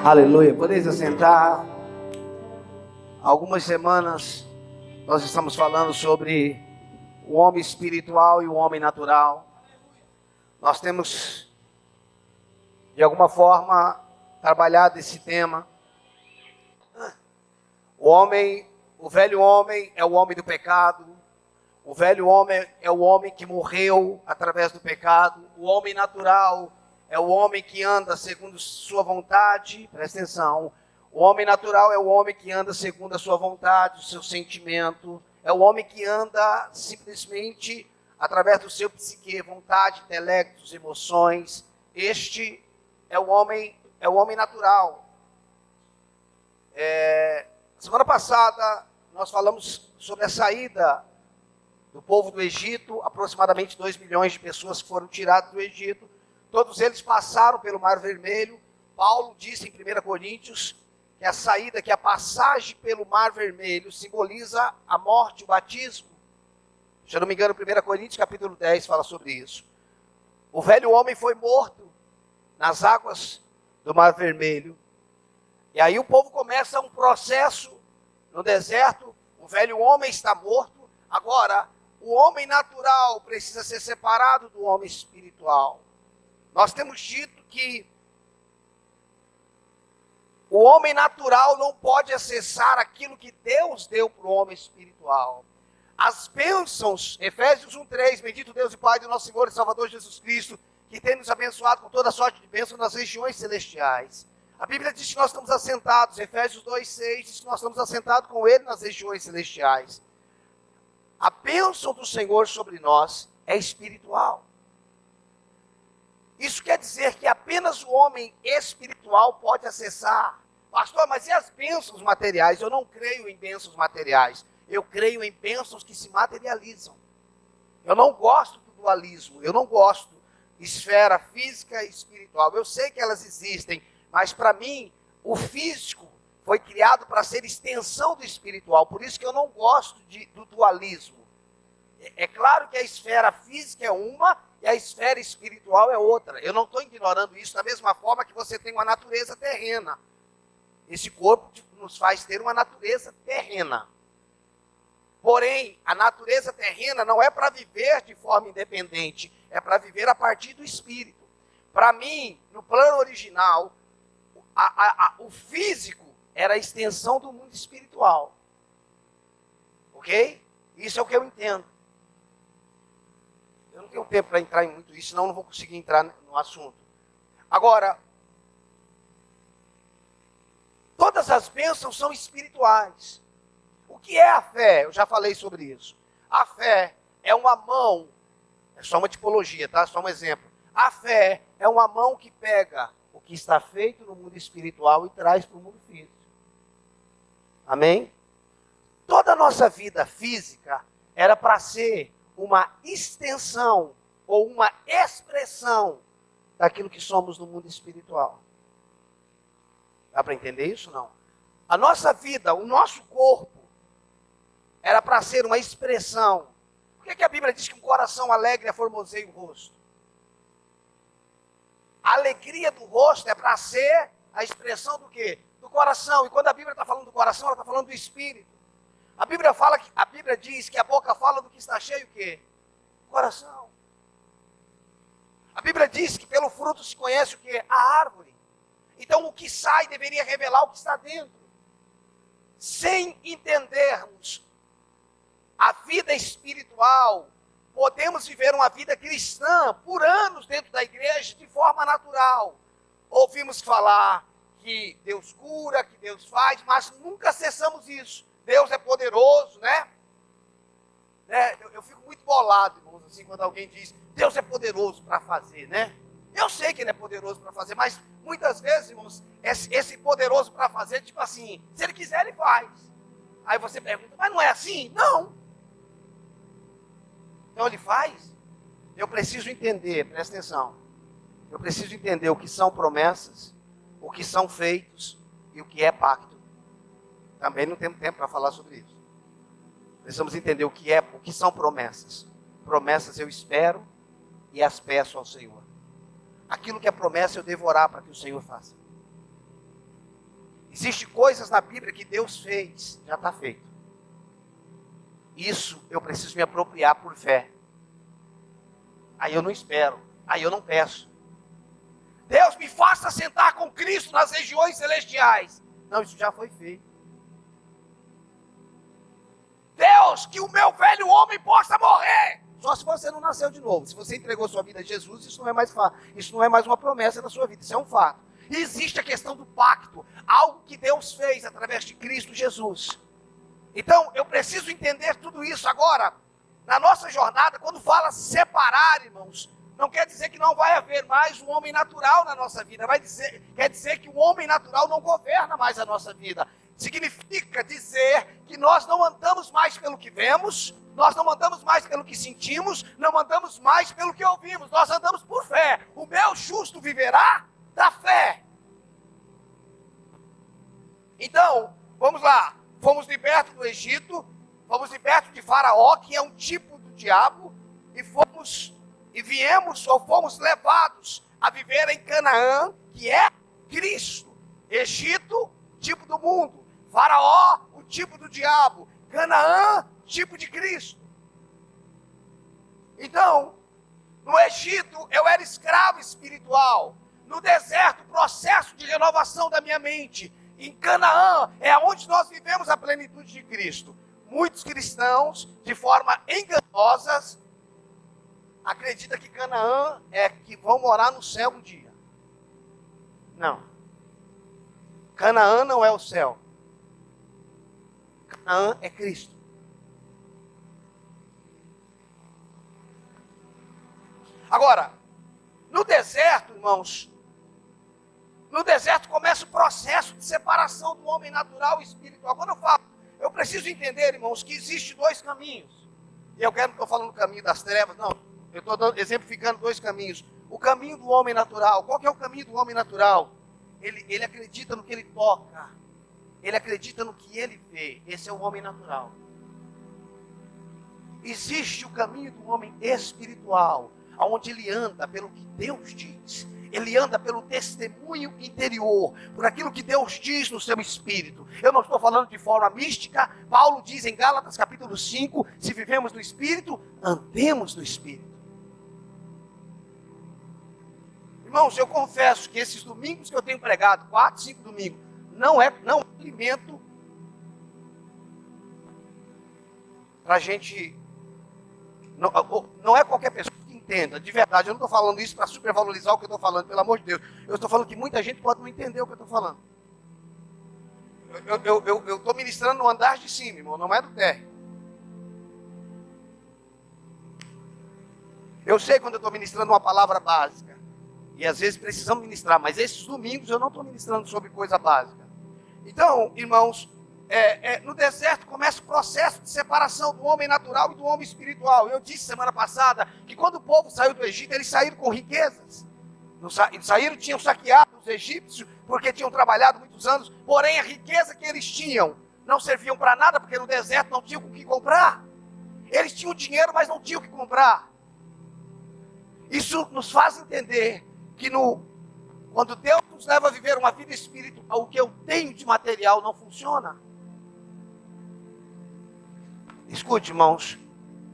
Aleluia. Podeis assentar. Há algumas semanas nós estamos falando sobre o homem espiritual e o homem natural. Nós temos, de alguma forma, trabalhado esse tema. O velho homem é o homem do pecado. O velho homem é o homem que morreu através do pecado. O homem natural é o homem que anda segundo sua vontade. Presta atenção. O homem natural é o homem que anda segundo a sua vontade, o seu sentimento. É o homem que anda simplesmente através do seu psique, vontade, intelectos, emoções. Este é o homem natural. Semana passada nós falamos sobre a saída do povo do Egito, aproximadamente 2 milhões de pessoas que foram tiradas do Egito. Todos eles passaram pelo Mar Vermelho. Paulo disse em 1 Coríntios que a saída, que a passagem pelo Mar Vermelho simboliza a morte, o batismo. Se eu não me engano, 1 Coríntios capítulo 10 fala sobre isso. O velho homem foi morto nas águas do Mar Vermelho. E aí o povo começa um processo no deserto. O velho homem está morto. Agora, o homem natural precisa ser separado do homem espiritual. Nós temos dito que o homem natural não pode acessar aquilo que Deus deu para o homem espiritual. As bênçãos, Efésios 1:3, bendito Deus e Pai do nosso Senhor e Salvador Jesus Cristo, que tem nos abençoado com toda sorte de bênção nas regiões celestiais. A Bíblia diz que nós estamos assentados, Efésios 2:6 diz que nós estamos assentados com Ele nas regiões celestiais. A bênção do Senhor sobre nós é espiritual. Isso quer dizer que apenas o homem espiritual pode acessar. Pastor, mas e as bênçãos materiais? Eu não creio em bênçãos materiais. Eu creio em bênçãos que se materializam. Eu não gosto do dualismo. Eu não gosto de esfera física e espiritual. Eu sei que elas existem, mas para mim, o físico foi criado para ser extensão do espiritual. Por isso que eu não gosto do dualismo. É claro que a esfera física é uma e a esfera espiritual é outra. Eu não estou ignorando isso da mesma forma que você tem uma natureza terrena. Esse corpo nos faz ter uma natureza terrena. Porém, a natureza terrena não é para viver de forma independente, é para viver a partir do espírito. Para mim, no plano original, o físico era a extensão do mundo espiritual. Ok? Isso é o que eu entendo. Eu não tenho tempo para entrar em muito isso, senão eu não vou conseguir entrar no assunto. Agora, todas as bênçãos são espirituais. O que é a fé? Eu já falei sobre isso. A fé é uma mão, é só uma tipologia, tá? Só um exemplo. A fé é uma mão que pega o que está feito no mundo espiritual e traz para o mundo físico. Amém? Toda a nossa vida física era para ser uma extensão ou uma expressão daquilo que somos no mundo espiritual. Dá para entender isso? Não. A nossa vida, o nosso corpo, era para ser uma expressão. Por que a Bíblia diz que um coração alegre aformoseia o rosto? A alegria do rosto é para ser a expressão do quê? Do coração. E quando a Bíblia está falando do coração, ela está falando do espírito. A Bíblia diz que a boca fala do que está cheio o quê? O coração. A Bíblia diz que pelo fruto se conhece o quê? A árvore. Então o que sai deveria revelar o que está dentro. Sem entendermos a vida espiritual, podemos viver uma vida cristã por anos dentro da igreja de forma natural. Ouvimos falar que Deus cura, que Deus faz, mas nunca acessamos isso. Deus é poderoso, né? Eu fico muito bolado, irmãos, assim, quando alguém diz, Deus é poderoso para fazer, né? Eu sei que Ele é poderoso para fazer, mas muitas vezes, irmãos, esse poderoso para fazer, tipo assim, se Ele quiser, Ele faz. Aí você pergunta, mas não é assim? Não. Então Ele faz. Eu preciso entender, presta atenção. Eu preciso entender o que são promessas, o que são feitos e o que é pacto. Também não temos tempo para falar sobre isso. Precisamos entender o que são promessas. Promessas eu espero e as peço ao Senhor. Aquilo que é promessa eu devo orar para que o Senhor faça. Existem coisas na Bíblia que Deus fez, já está feito. Isso eu preciso me apropriar por fé. Aí eu não espero, aí eu não peço. Deus, me faça sentar com Cristo nas regiões celestiais. Não, isso já foi feito. Deus, que o meu velho homem possa morrer. Só se você não nasceu de novo. Se você entregou sua vida a Jesus, isso não é mais uma promessa da sua vida, isso é um fato. E existe a questão do pacto, algo que Deus fez através de Cristo Jesus. Então, eu preciso entender tudo isso agora. Na nossa jornada, quando fala separar, irmãos, não quer dizer que não vai haver mais um homem natural na nossa vida. Quer dizer que o homem natural não governa mais a nossa vida. Significa dizer que nós não andamos mais pelo que vemos, nós não andamos mais pelo que sentimos, não andamos mais pelo que ouvimos, nós andamos por fé. O meu justo viverá da fé. Então, vamos lá. Fomos libertos do Egito, fomos libertos de Faraó, que é um tipo do diabo, e fomos levados a viver em Canaã, que é Cristo. Egito, tipo do mundo. Faraó, o tipo do diabo. Canaã, tipo de Cristo. Então, no Egito, eu era escravo espiritual. No deserto, processo de renovação da minha mente. Em Canaã, é onde nós vivemos a plenitude de Cristo. Muitos cristãos, de forma enganosa, acreditam que Canaã é que vão morar no céu um dia. Não. Canaã não é o céu. Canaã é Cristo. Agora, no deserto, irmãos, no deserto começa o processo de separação do homem natural e espiritual. Quando eu falo, eu preciso entender, irmãos, que existem dois caminhos. E eu não estou falando do caminho das trevas, não. Eu estou exemplificando dois caminhos. O caminho do homem natural. Qual que é o caminho do homem natural? Ele acredita no que ele toca. Ele acredita no que ele vê. Esse é o homem natural. Existe o caminho do homem espiritual, onde ele anda pelo que Deus diz. Ele anda pelo testemunho interior, por aquilo que Deus diz no seu espírito. Eu não estou falando de forma mística. Paulo diz em Gálatas capítulo 5, se vivemos no espírito, andemos no espírito. Irmãos, eu confesso que esses domingos que eu tenho pregado, 4, 5 domingos, não é alimento para a gente, não é qualquer pessoa que entenda, de verdade. Eu não estou falando isso para supervalorizar o que eu estou falando, pelo amor de Deus. Eu estou falando que muita gente pode não entender o que eu estou falando. Eu estou ministrando no andar de cima, irmão, não é do térreo. Eu sei quando eu estou ministrando uma palavra básica. E às vezes precisamos ministrar, mas esses domingos eu não estou ministrando sobre coisa básica. Então, irmãos, no deserto começa o processo de separação do homem natural e do homem espiritual. Eu disse semana passada que quando o povo saiu do Egito, eles saíram com riquezas. Tinham saqueado os egípcios, porque tinham trabalhado muitos anos, porém a riqueza que eles tinham não serviam para nada, porque no deserto não tinham o que comprar. Eles tinham dinheiro, mas não tinham o que comprar. Isso nos faz entender que quando Deus nos leva a viver uma vida espiritual, o que eu tenho de material não funciona. Escute, irmãos,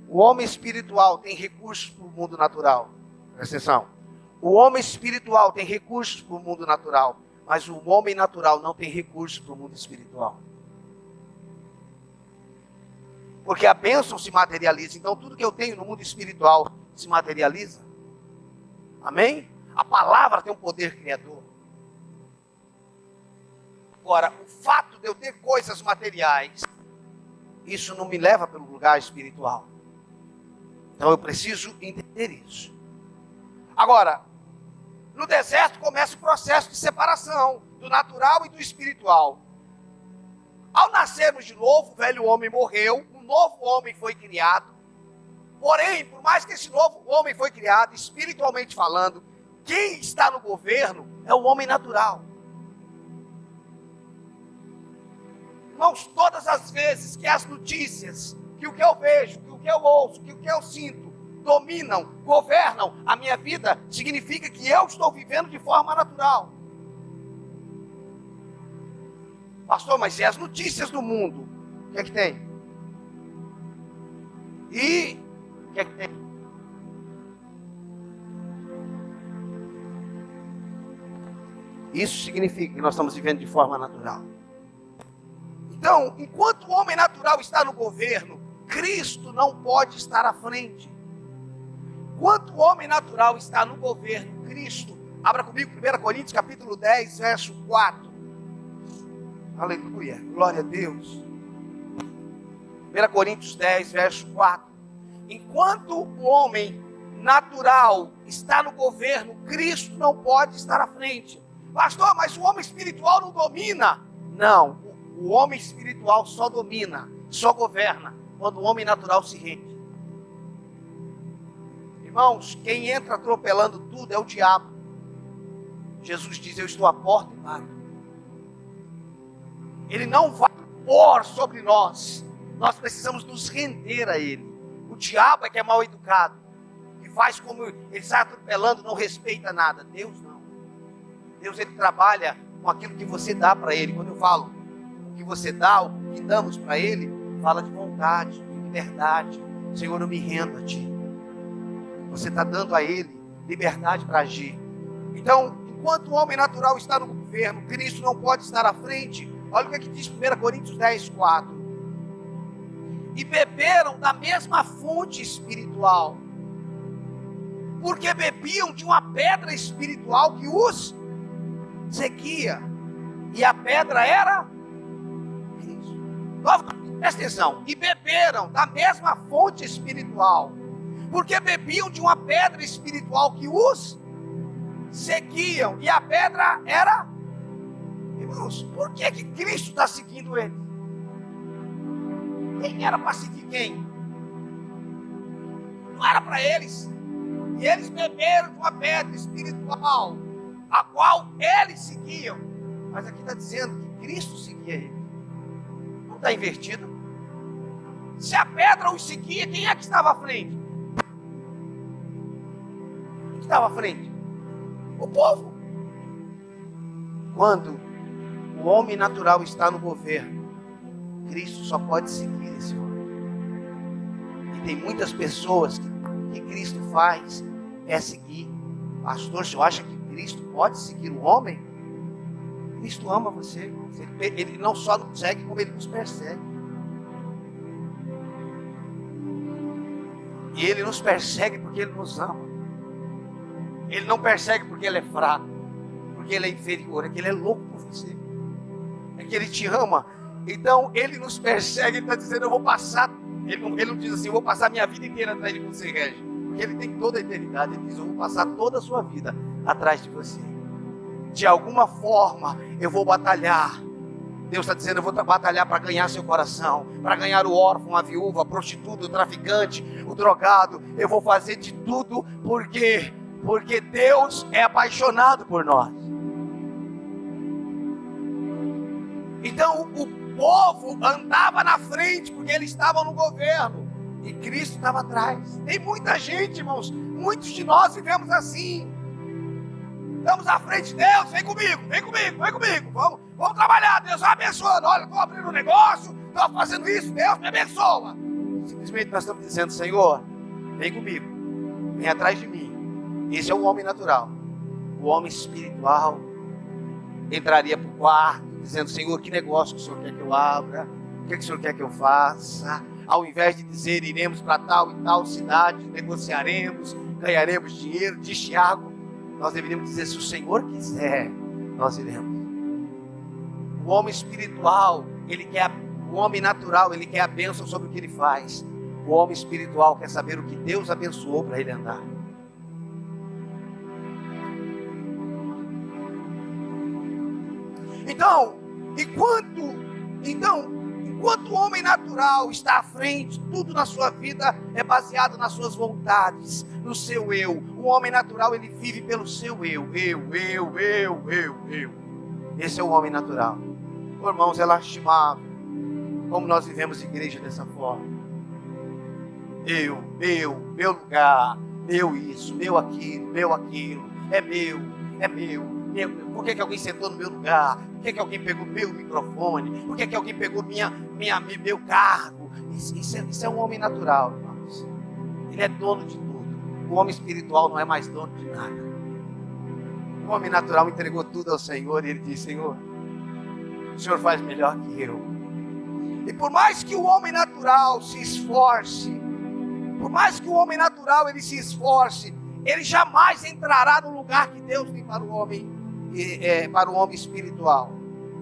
o homem espiritual tem recursos para o mundo natural. Presta atenção. O homem espiritual tem recursos para o mundo natural, mas o homem natural não tem recursos para o mundo espiritual. Porque a bênção se materializa, então tudo que eu tenho no mundo espiritual se materializa. Amém? A palavra tem um poder criador. Agora, o fato de eu ter coisas materiais, isso não me leva pelo lugar espiritual. Então eu preciso entender isso. Agora, no deserto começa o processo de separação do natural e do espiritual. Ao nascermos de novo, o velho homem morreu, um novo homem foi criado. Porém, por mais que esse novo homem foi criado, espiritualmente falando, quem está no governo é o homem natural. Irmãos, todas as vezes que as notícias, que o que eu vejo, que o que eu ouço, que o que eu sinto, dominam, governam a minha vida, significa que eu estou vivendo de forma natural. Pastor, mas e as notícias do mundo? O que é que tem? E o que é que tem? Isso significa que nós estamos vivendo de forma natural. Então, enquanto o homem natural está no governo, Cristo não pode estar à frente. Enquanto o homem natural está no governo, Cristo, abra comigo 1 Coríntios capítulo 10, verso 4. Aleluia, glória a Deus. 1 Coríntios 10, verso 4. Enquanto o homem natural está no governo, Cristo não pode estar à frente. Pastor, mas o homem espiritual não domina? Não, o homem espiritual só domina, só governa quando o homem natural se rende. Irmãos, quem entra atropelando tudo é o diabo. Jesus diz: eu estou à porta e bato. Ele não vai pôr sobre nós. Nós precisamos nos render a ele. O diabo é que é mal educado, que faz como ele está atropelando, não respeita nada. Deus não. Deus, ele trabalha com aquilo que você dá para ele. Quando eu falo o que você dá, o que damos para ele, fala de vontade, de liberdade. Senhor, eu me rendo a ti. Você está dando a ele liberdade para agir. Então, enquanto o homem natural está no governo, Cristo não pode estar à frente. Olha o que diz 1 Coríntios 10, 4. E beberam da mesma fonte espiritual, porque bebiam de uma pedra espiritual que os seguia, e a pedra era Cristo. Presta atenção. E beberam da mesma fonte espiritual, porque bebiam de uma pedra espiritual que os seguiam, e a pedra era... Irmãos, por que Cristo está seguindo eles? Quem era para seguir quem? Não era para eles. E eles beberam de uma pedra espiritual, a qual eles seguiam. Mas aqui está dizendo que Cristo seguia eles. Não está invertido? Se a pedra os seguia, quem é que estava à frente? Quem estava à frente? O povo. Quando o homem natural está no governo, Cristo só pode seguir esse homem. E tem muitas pessoas que Cristo faz é seguir. Pastor, você acha que Cristo pode seguir o homem? Cristo ama você, irmãos. Ele não só nos segue, como ele nos persegue. E ele nos persegue porque ele nos ama. Ele não persegue porque ele é fraco, porque ele é inferior, é que ele é louco por você. É que ele te ama. Então ele nos persegue, ele está dizendo: eu vou passar. Ele não diz assim: eu vou passar minha vida inteira atrás de você, Regi. Porque ele tem toda a eternidade. Ele diz: eu vou passar toda a sua vida atrás de você. De alguma forma eu vou batalhar. Deus está dizendo: eu vou batalhar para ganhar seu coração, para ganhar o órfão, a viúva, a prostituta, o traficante, o drogado. Eu vou fazer de tudo porque Deus é apaixonado por nós. Então o povo andava na frente porque eles estavam no governo e Cristo estava atrás. Tem muita gente, irmãos, muitos de nós vivemos assim. Estamos à frente de Deus: vem comigo, vem comigo, vem comigo, vamos trabalhar, Deus vai abençoando. Olha, estou abrindo um negócio, estou fazendo isso, Deus me abençoa. Simplesmente nós estamos dizendo: Senhor, vem comigo, vem atrás de mim. Esse é o homem natural. O homem espiritual entraria para o quarto dizendo: Senhor, que negócio que o Senhor quer que eu abra? O que o Senhor quer que eu faça? Ao invés de dizer: iremos para tal e tal cidade, negociaremos, ganharemos dinheiro, diz Tiago, nós deveríamos dizer: se o Senhor quiser, nós iremos. O homem espiritual, o homem natural, ele quer a bênção sobre o que ele faz. O homem espiritual quer saber o que Deus abençoou para ele andar. Então, enquanto o homem natural está à frente, tudo na sua vida é baseado nas suas vontades, no seu eu. O homem natural, ele vive pelo seu eu. Esse é o homem natural. Irmãos, é lastimável como nós vivemos igreja dessa forma. meu lugar, meu isso, meu aquilo, é meu. Por que alguém sentou no meu lugar? Por que alguém pegou meu microfone? Por que alguém pegou meu cargo? Isso é um homem natural, irmãos. Ele é dono de tudo. O homem espiritual não é mais dono de nada. O homem natural entregou tudo ao Senhor e ele diz: Senhor, o Senhor faz melhor que eu. E por mais que o homem natural se esforce, por mais que o homem natural ele se esforce, ele jamais entrará no lugar que Deus tem para o homem espiritual.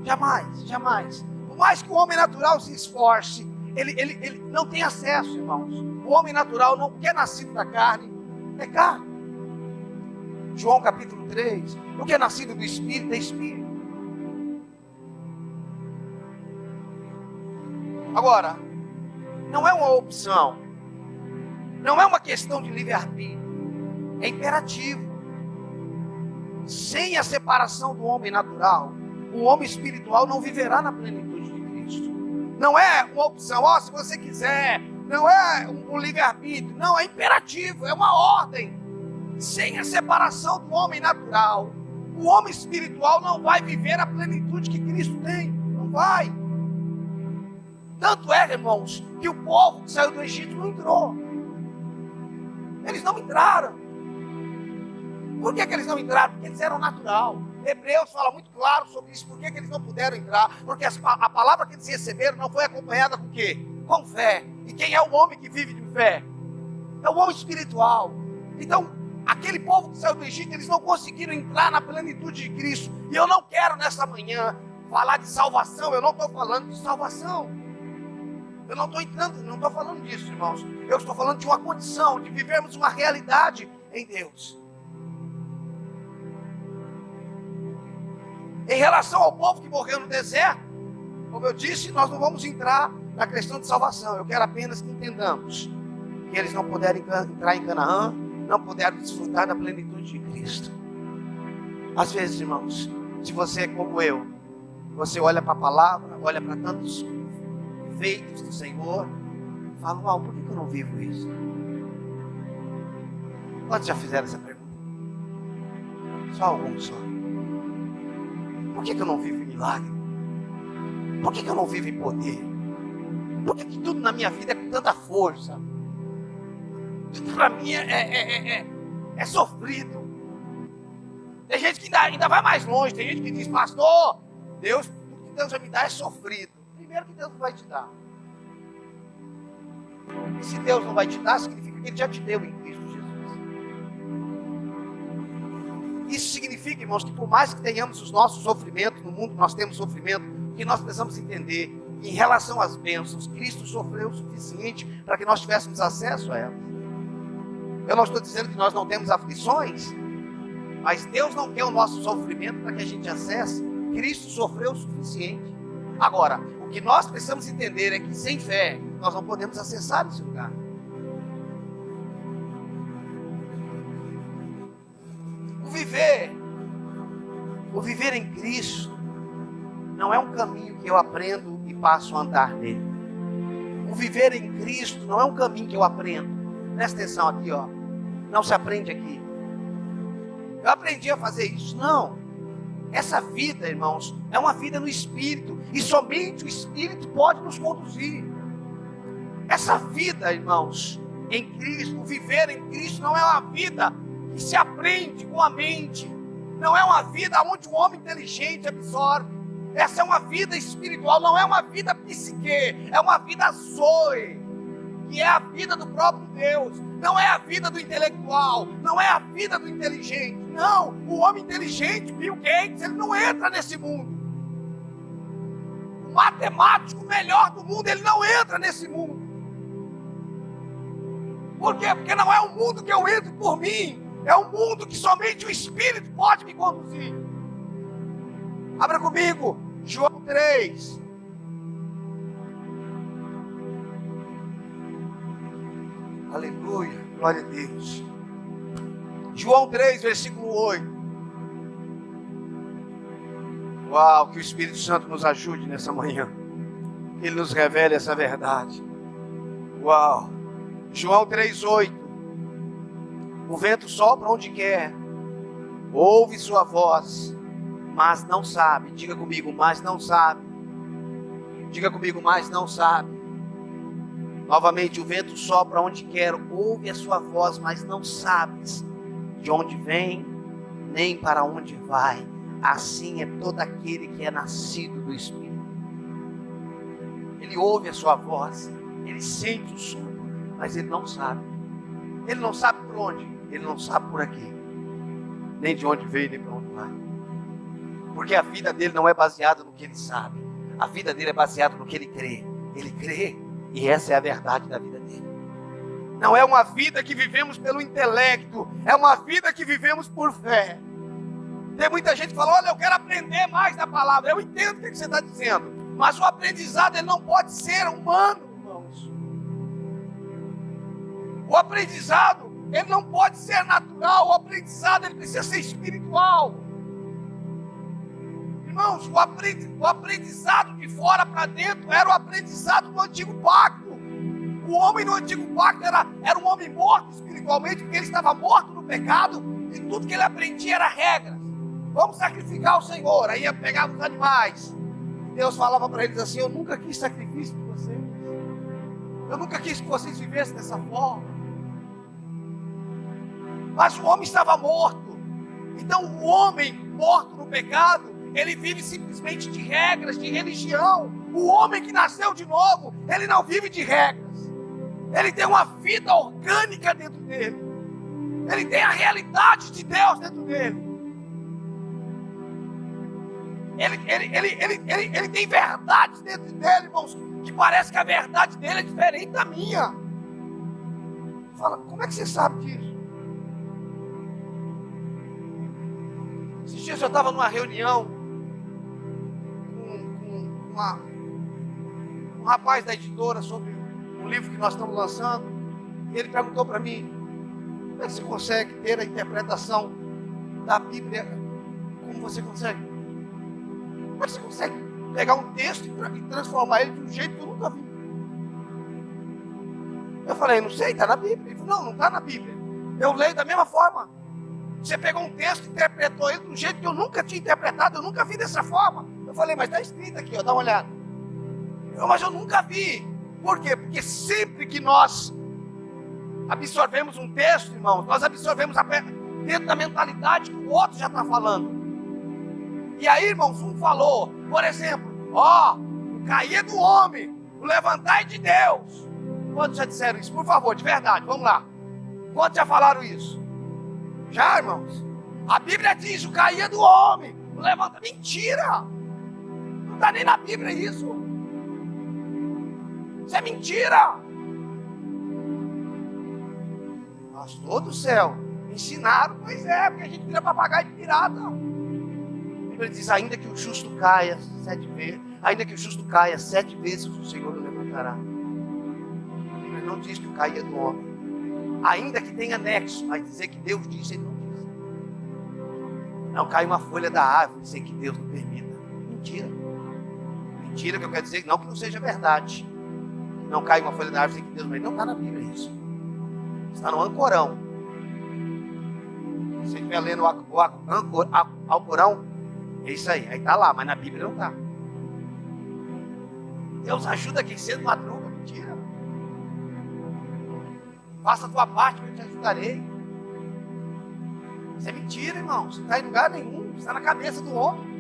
Jamais, jamais. Por mais que o homem natural se esforce, ele não tem acesso, irmãos. O homem natural, não que é nascido da carne, é carne. João capítulo 3, o que é nascido do Espírito é Espírito. Agora, não é uma opção, não é uma questão de livre-arbítrio, é imperativo. Sem a separação do homem natural, o homem espiritual não viverá na plenitude de Cristo. Não é uma opção, se você quiser, não é um livre-arbítrio, não, é imperativo, é uma ordem. Sem a separação do homem natural, o homem espiritual não vai viver a plenitude que Cristo tem, não vai. Tanto é, irmãos, que o povo que saiu do Egito não entrou. Eles não entraram. Por que eles não entraram? Porque eles eram natural. Hebreus fala muito claro sobre isso. Por que eles não puderam entrar? Porque a palavra que eles receberam não foi acompanhada com o quê? Com fé. E quem é o homem que vive de fé? É o homem espiritual. Então, aquele povo que saiu do Egito, eles não conseguiram entrar na plenitude de Cristo. E eu não quero nessa manhã falar de salvação. Eu não estou falando de salvação. Eu não estou falando disso, irmãos. Eu estou falando de uma condição, de vivermos uma realidade em Deus. Em relação ao povo que morreu no deserto, como eu disse, nós não vamos entrar na questão de salvação. Eu quero apenas que entendamos que eles não puderam entrar em Canaã, não puderam desfrutar da plenitude de Cristo. Às vezes, irmãos, se você é como eu, você olha para a palavra, olha para tantos feitos do Senhor, e fala: uau, por que eu não vivo isso? Quantos já fizeram essa pergunta? Só alguns só. Por que eu não vivo em milagre? Por que eu não vivo em poder? Por que tudo na minha vida é com tanta força? Tudo para mim é sofrido. Tem gente que ainda vai mais longe. Tem gente que diz: pastor, tudo que Deus vai me dar é sofrido. Primeiro que Deus não vai te dar. E se Deus não vai te dar, significa que Ele já te deu em Cristo Jesus. Isso significa, irmãos, que por mais que tenhamos os nossos sofrimentos, no mundo nós temos sofrimento, que nós precisamos entender que em relação às bênçãos, Cristo sofreu o suficiente para que nós tivéssemos acesso a elas. Eu não estou dizendo que nós não temos aflições, mas Deus não quer o nosso sofrimento para que a gente acesse. Cristo sofreu o suficiente. Agora, o que nós precisamos entender é que sem fé, nós não podemos acessar esse lugar. O viver em Cristo não é um caminho que eu aprendo e passo a andar nele. O viver em Cristo não é um caminho que eu aprendo. Presta atenção aqui, ó. Não se aprende aqui. Eu aprendi a fazer isso. Não. Essa vida, irmãos, é uma vida no Espírito. E somente o Espírito pode nos conduzir. Essa vida, irmãos, em Cristo, viver em Cristo, não é uma vida que se aprende com a mente. Não é uma vida onde o homem inteligente absorve. Essa é uma vida espiritual, não é uma vida psique. É uma vida zoe, que é a vida do próprio Deus. Não é a vida do intelectual, não é a vida do inteligente. Não, o homem inteligente, Bill Gates, ele não entra nesse mundo. O matemático melhor do mundo, ele não entra nesse mundo. Por quê? Porque não é um mundo que eu entro por mim. É um mundo que somente o Espírito pode me conduzir. Abra comigo, João 3. Aleluia, glória a Deus. João 3, versículo 8. Uau, que o Espírito Santo nos ajude nessa manhã. Que Ele nos revele essa verdade. Uau. João 3, 8. O vento sopra onde quer, ouve sua voz, mas não sabe. Diga comigo, mas não sabe. Diga comigo, mas não sabe. Novamente, o vento sopra onde quer, ouve a sua voz, mas não sabes de onde vem, nem para onde vai. Assim é todo aquele que é nascido do Espírito. Ele ouve a sua voz, ele sente o sopro, mas ele não sabe. Ele não sabe por onde, ele não sabe por aqui, nem de onde veio, nem para onde vai. Porque a vida dele não é baseada no que ele sabe. A vida dele é baseada no que ele crê. Ele crê, e essa é a verdade da vida dele. Não é uma vida que vivemos pelo intelecto, é uma vida que vivemos por fé. Tem muita gente que fala, olha, eu quero aprender mais da palavra. Eu entendo o que você está dizendo, mas o aprendizado ele não pode ser humano, irmãos. O aprendizado ele não pode ser natural, o aprendizado ele precisa ser espiritual. Irmãos, o aprendizado de fora para dentro era o aprendizado do antigo pacto. O homem no antigo pacto era um homem morto espiritualmente, porque ele estava morto no pecado, e tudo que ele aprendia era regras. Vamos sacrificar o Senhor. Aí ia pegar os animais. Deus falava para eles assim, eu nunca quis sacrifício de vocês. Eu nunca quis que vocês vivessem dessa forma. Mas o homem estava morto. Então o homem morto no pecado, ele vive simplesmente de regras, de religião. O homem que nasceu de novo, ele não vive de regras. Ele tem uma vida orgânica dentro dele. Ele tem a realidade de Deus dentro dele. Ele tem verdades dentro dele, irmãos, que parece que a verdade dele é diferente da minha. Fala, como é que você sabe disso? Esses dias eu estava numa reunião com um rapaz da editora sobre um livro que nós estamos lançando, e ele perguntou para mim, como é que você consegue ter a interpretação da Bíblia como você consegue? Como é que você consegue pegar um texto e transformar ele de um jeito que eu nunca vi? Eu falei, não sei, está na Bíblia. Ele falou, não está na Bíblia. Eu leio da mesma forma. Você pegou um texto e interpretou ele de um jeito que eu nunca tinha interpretado, eu nunca vi dessa forma. Eu falei, mas está escrito aqui, ó, dá uma olhada. Mas eu nunca vi. Por quê? Porque sempre que nós absorvemos um texto, irmãos, nós absorvemos dentro da mentalidade que o outro já está falando. E aí, irmãos, um falou, por exemplo, o cair é do homem, o levantar é de Deus. Quantos já disseram isso? Por favor, de verdade, vamos lá. Quantos já falaram isso? Já, irmãos? A Bíblia diz, o cair é do homem, o levantar... Mentira! Não está nem na Bíblia isso. Isso é mentira. Pastor do céu, ensinaram, pois é, porque a gente vira papagaio de pirata. Ele diz, ainda que o justo caia 7 vezes, ainda que o justo caia 7 vezes, o Senhor o levantará. Ele não diz que o cair é do homem. Ainda que tenha anexo, mas dizer que Deus disse, ele não diz. Não cai uma folha da árvore sem que Deus não permita. Mentira. Mentira, que eu quero dizer não que não seja verdade. Não cai uma folha da árvore sem que Deus não permita. Não está na Bíblia isso. Está no Alcorão. Se você estiver lendo o Alcorão, é isso aí está lá, mas na Bíblia não está. Deus ajuda quem cedo madruga, mentira. Faça a tua parte que eu te ajudarei. Isso é mentira, irmão. Isso não está em lugar nenhum, está na cabeça do homem.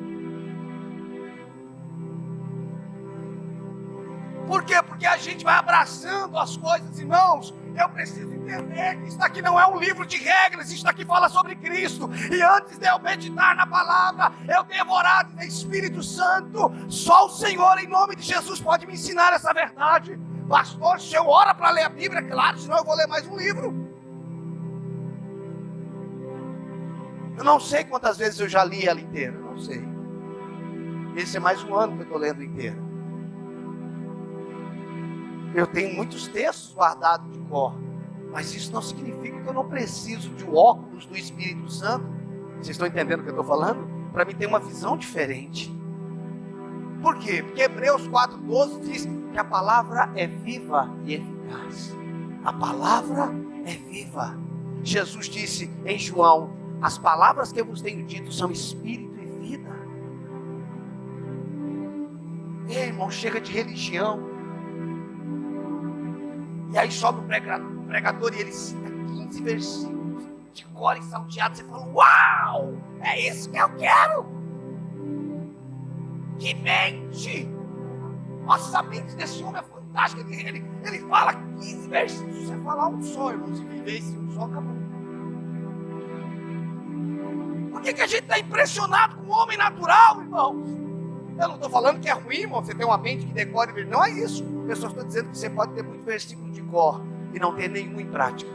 Por quê? Porque a gente vai abraçando as coisas, irmãos. Eu preciso entender que isso aqui não é um livro de regras, isso aqui fala sobre Cristo. E antes de eu meditar na palavra, eu devorar no Espírito Santo. Só o Senhor, em nome de Jesus, pode me ensinar essa verdade. Pastor, se eu oro para ler a Bíblia, claro, senão eu vou ler mais um livro. Eu não sei quantas vezes eu já li ela inteira, não sei. Esse é mais um ano que eu estou lendo inteira. Eu tenho muitos textos guardados de cor, mas isso não significa que eu não preciso de óculos do Espírito Santo. Vocês estão entendendo o que eu estou falando? Para mim ter uma visão diferente. Por quê? Porque Hebreus 4,12 diz que a palavra é viva e eficaz. A palavra é viva. Jesus disse em João, as palavras que eu vos tenho dito são espírito e vida. irmão, chega de religião. E aí sobe o pregador e ele cita 15 versículos de cor e salteado. Você fala, uau, é isso que eu quero. Que mente. Nossa, a mente desse homem é fantástica. Ele fala 15 versículos. Você fala um só, irmão, se viver esse um só, acabou. Por que a gente está impressionado com o homem natural, irmãos? Eu não estou falando que é ruim, irmão, você tem uma mente que decore, não é isso. Eu só estou dizendo que você pode ter muito versículo de cor e não ter nenhum em prática.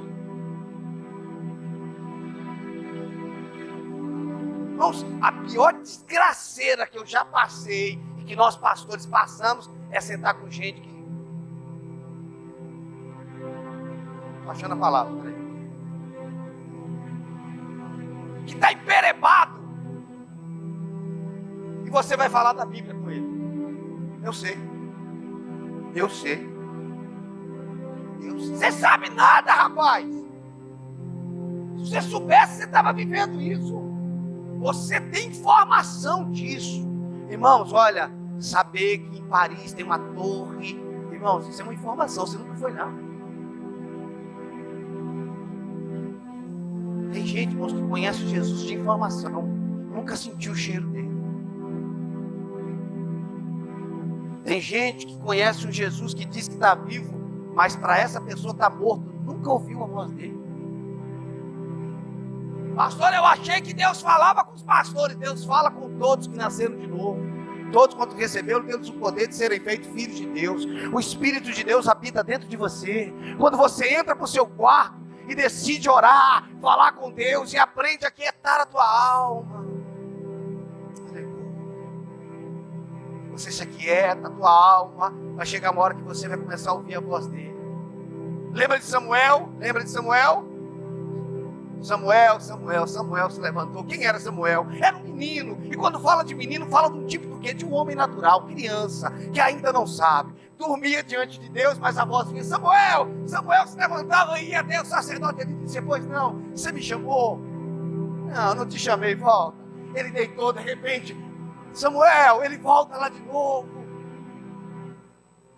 Irmãos, a pior desgraceira que eu já passei e que nós pastores passamos é sentar com gente que... Estou achando a palavra, peraí. Que está emperebado. E você vai falar da Bíblia com ele. Eu sei. Você sabe nada, rapaz. Se você soubesse, você estava vivendo isso. Você tem informação disso. Irmãos, olha, saber que em Paris tem uma torre. Irmãos, isso é uma informação, você nunca foi lá. Tem gente, irmãos, que conhece Jesus de informação, nunca sentiu o cheiro dele. Tem gente que conhece um Jesus que diz que está vivo, mas para essa pessoa está morto, nunca ouviu a voz dele. Pastor, eu achei que Deus falava com os pastores. Deus fala com todos que nasceram de novo. Todos quanto receberam, temos o poder de serem feitos filhos de Deus. O Espírito de Deus habita dentro de você. Quando você entra para o seu quarto e decide orar, falar com Deus e aprende a quietar a tua alma, você se aquieta, a tua alma, vai chegar uma hora que você vai começar a ouvir a voz dele. Lembra de Samuel? Samuel se levantou. Quem era Samuel? Era um menino. E quando fala de menino, fala de um tipo do quê? De um homem natural, criança, que ainda não sabe. Dormia diante de Deus, mas a voz vinha, Samuel! Samuel se levantava e ia até o sacerdote. Ele disse, pois não, você me chamou? Não te chamei, volta. Ele deitou, de repente, Samuel, ele volta lá de novo.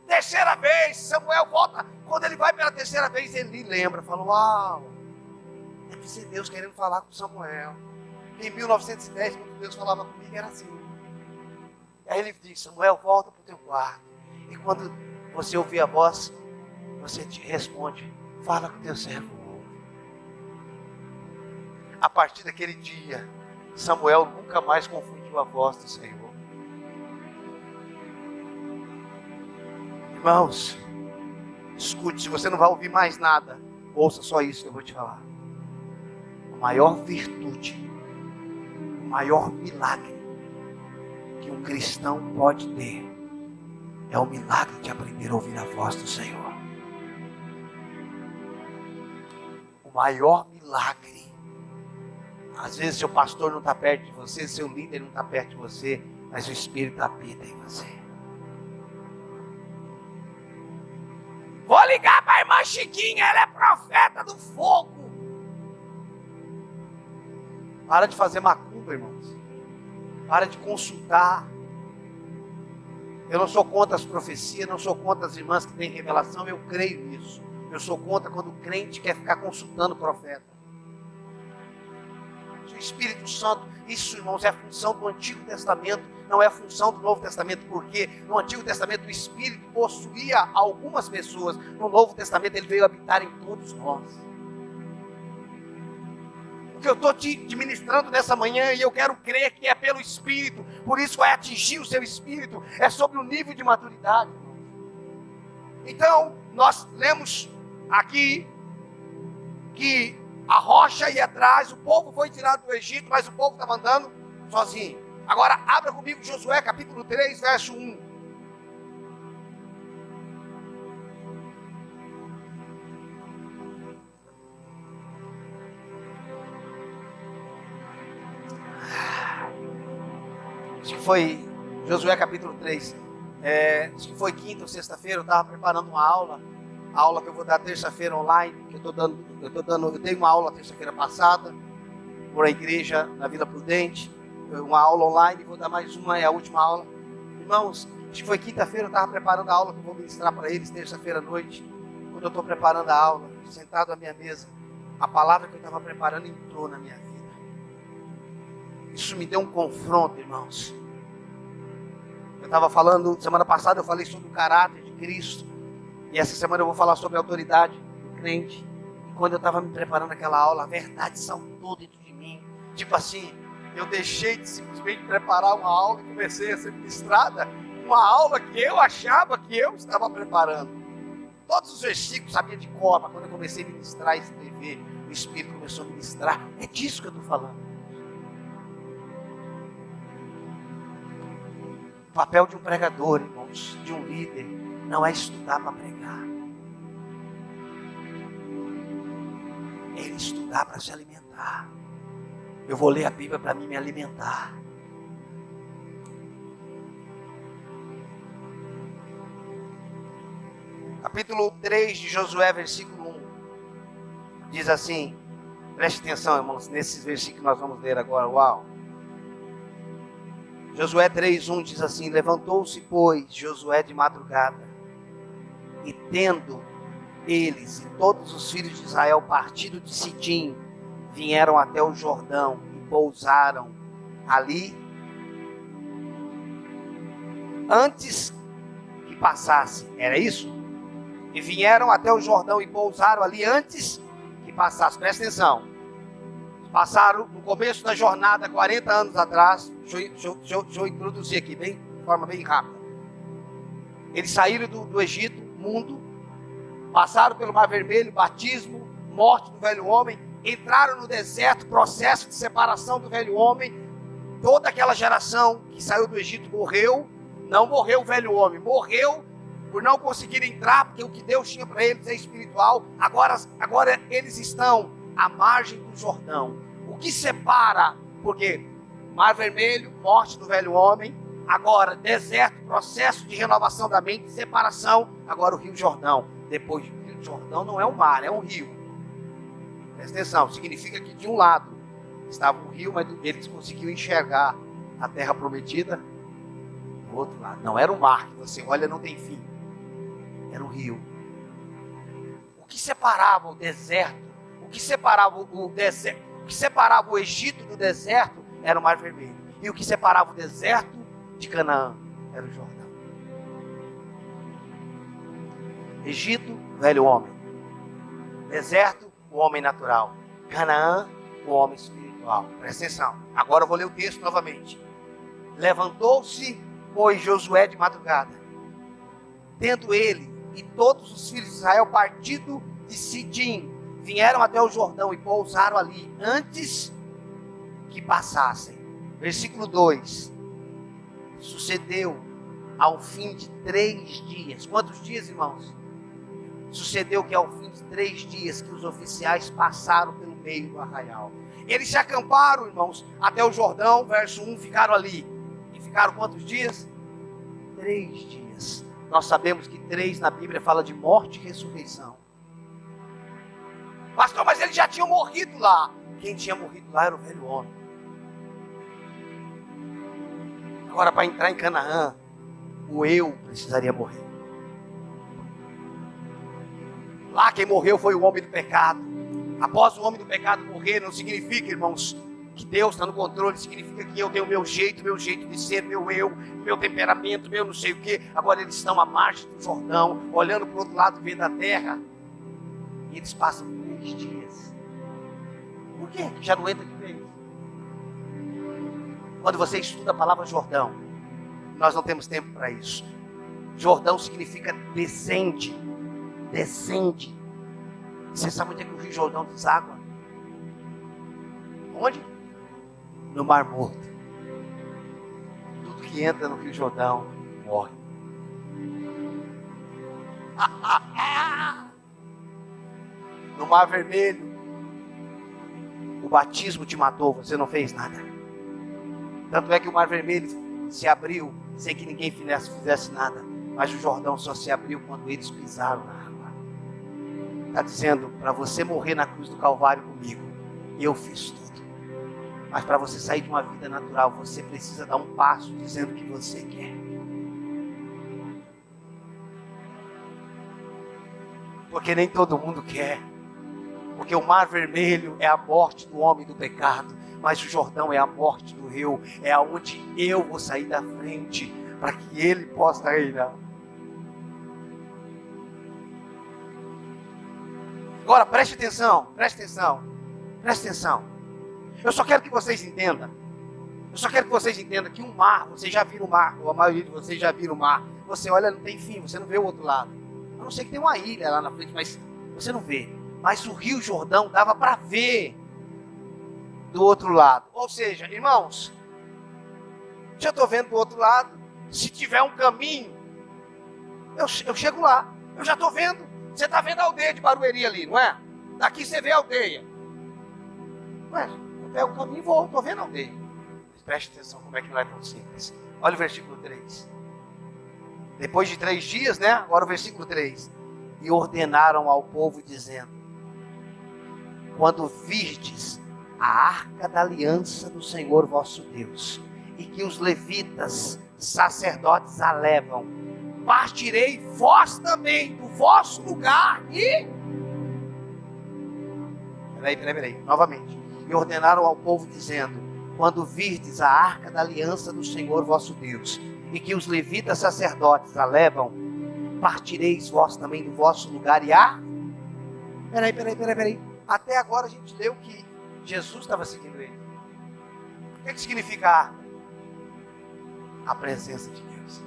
Terceira vez, Samuel volta. Quando ele vai pela terceira vez, ele lembra, fala, uau, deve ser Deus querendo falar com Samuel. Em 1910, quando Deus falava comigo, era assim. Aí ele diz, Samuel, volta para o teu quarto. E quando você ouvir a voz, você te responde, fala com o teu servo. A partir daquele dia, Samuel nunca mais confundiu a voz do Senhor. Irmãos, escute, se você não vai ouvir mais nada, ouça só isso que eu vou te falar. A maior virtude, o maior milagre que um cristão pode ter é o milagre de aprender a ouvir a voz do Senhor. O maior milagre. Às vezes seu pastor não está perto de você, seu líder não está perto de você, mas o Espírito habita em você. Vou ligar para a irmã Chiquinha, ela é profeta do fogo. Para de fazer macumba, irmãos. Para de consultar. Eu não sou contra as profecias, não sou contra as irmãs que têm revelação, eu creio nisso. Eu sou contra quando o crente quer ficar consultando o profeta. O Espírito Santo, isso, irmãos, é a função do Antigo Testamento, não é a função do Novo Testamento, porque no Antigo Testamento o Espírito possuía algumas pessoas, no Novo Testamento ele veio habitar em todos nós. O que eu estou te ministrando nessa manhã, e eu quero crer que é pelo Espírito, por isso vai atingir o seu espírito, é sobre o nível de maturidade. Então, nós lemos aqui que a rocha ia atrás, o povo foi tirado do Egito, mas o povo estava andando sozinho. Agora, abra comigo Josué capítulo 3, verso 1. Acho que foi Josué capítulo 3. Acho que foi quinta ou sexta-feira, eu estava preparando uma aula. A aula que eu vou dar terça-feira online, que eu dei uma aula terça-feira passada, por a igreja na Vila Prudente, uma aula online, vou dar mais uma, é a última aula. Irmãos, Acho que foi quinta-feira, eu estava preparando a aula que eu vou ministrar para eles, terça-feira à noite. Quando eu estou preparando a aula, sentado à minha mesa, a palavra que eu estava preparando entrou na minha vida. Isso me deu um confronto, irmãos. Eu estava falando, semana passada eu falei sobre o caráter de Cristo. E essa semana eu vou falar sobre a autoridade do crente. E quando eu estava me preparando aquela aula, a verdade saltou dentro de mim. Tipo assim, eu deixei de simplesmente preparar uma aula e comecei a ser ministrada. Uma aula que eu achava que eu estava preparando. Todos os versículos sabia de cor, mas quando eu comecei a ministrar e escrever, o Espírito começou a ministrar. É disso que eu estou falando. O papel de um pregador, irmãos, de um líder, não é estudar para pregar. É ele estudar para se alimentar. Eu vou ler a Bíblia para mim me alimentar. Capítulo 3 de Josué, versículo 1. Diz assim, preste atenção, irmãos, nesses versículos que nós vamos ler agora. Uau! Josué 3:1 diz assim: levantou-se, pois, Josué de madrugada, e tendo eles e todos os filhos de Israel partido de Sidim, vieram até o Jordão e pousaram ali, antes que passasse. Era isso? E vieram até o Jordão e pousaram ali antes que passasse. Presta atenção. Passaram no começo da jornada, 40 anos atrás. Deixa eu introduzir aqui, de forma bem rápida. Eles saíram do Egito, mundo, passaram pelo Mar Vermelho, batismo, morte do velho homem, entraram no deserto, processo de separação do velho homem. Toda aquela geração que saiu do Egito morreu. Não morreu o velho homem, morreu por não conseguir entrar, porque o que Deus tinha para eles é espiritual. Agora eles estão à margem do Jordão. O que separa, porque Mar Vermelho, morte do velho homem, agora deserto, processo de renovação da mente, separação, agora o Rio Jordão. Depois do Rio Jordão não é um mar, é um rio. Presta atenção, significa que de um lado estava o rio, mas eles conseguiam enxergar a terra prometida. Do outro lado, não era um mar que você olha, não tem fim. Era um rio. O que separava o deserto, o que separava o deserto, o que separava o Egito do deserto era o Mar Vermelho. E o que separava o deserto de Canaã era o Jordão. Egito, velho homem. Deserto, o homem natural. Canaã, o homem espiritual. Presta atenção. Agora eu vou ler o texto novamente. Levantou-se, pois, Josué de madrugada, tendo ele e todos os filhos de Israel partido de Sidim, vieram até o Jordão e pousaram ali, antes que passassem. Versículo 2. Sucedeu ao fim de 3 dias. Quantos dias, irmãos? Sucedeu que ao fim de 3 dias que os oficiais passaram pelo meio do arraial. Eles se acamparam, irmãos, até o Jordão, verso 1, ficaram ali. E ficaram quantos dias? 3 dias. Nós sabemos que 3 na Bíblia fala de morte e ressurreição. Pastor, mas eles já tinham morrido lá. Quem tinha morrido lá era o velho homem. Agora, para entrar em Canaã, o eu precisaria morrer. Lá quem morreu foi o homem do pecado. Após o homem do pecado morrer, não significa, irmãos, que Deus está no controle. Significa que eu tenho meu jeito de ser, meu eu, meu temperamento, meu não sei o que. Agora eles estão à margem do Jordão, olhando para o outro lado, vendo a terra. E eles passam 3 dias. Por quê? Já não entra de vez. Quando você estuda a palavra Jordão, nós não temos tempo para isso. Jordão significa descende. Descende. Você sabe onde é que o Rio Jordão deságua? Onde? No Mar Morto. Tudo que entra no Rio Jordão morre. No Mar Vermelho, o batismo te matou, você não fez nada. Tanto é que o Mar Vermelho se abriu sem que ninguém fizesse nada. Mas o Jordão só se abriu quando eles pisaram na água. Está dizendo, para você morrer na cruz do Calvário comigo, eu fiz tudo. Mas para você sair de uma vida natural, você precisa dar um passo dizendo que você quer. Porque nem todo mundo quer. Porque o mar vermelho é a morte do homem do pecado, mas o Jordão é a morte do rio, é aonde eu vou sair da frente, para que ele possa reinar. Agora preste atenção, preste atenção, preste atenção. Eu só quero que vocês entendam. Eu só quero que vocês entendam que um mar, vocês já viram o mar, ou a maioria de vocês já viram o mar. Você olha, não tem fim, você não vê o outro lado. A não ser que tem uma ilha lá na frente, mas você não vê. Mas o Rio Jordão dava para ver do outro lado. Ou seja, irmãos, já estou vendo do outro lado. Se tiver um caminho, eu chego lá. Eu já estou vendo. Você está vendo a aldeia de Barueri ali, não é? Daqui você vê a aldeia. Ué, eu pego o caminho e vou. Estou vendo a aldeia. Mas preste atenção como é que não é tão simples. Olha o versículo 3. Depois de 3 dias, né? Agora o versículo 3. E ordenaram ao povo dizendo: quando virdes a arca da aliança do Senhor vosso Deus, e que os levitas, sacerdotes, a levam, partirei vós também do vosso lugar e... Peraí, novamente. E ordenaram ao povo dizendo: quando virdes a arca da aliança do Senhor vosso Deus, e que os levitas, sacerdotes, a levam, partireis vós também do vosso lugar e a... Peraí. Até agora a gente leu que Jesus estava seguindo ele. O que significa a arca? A presença de Deus.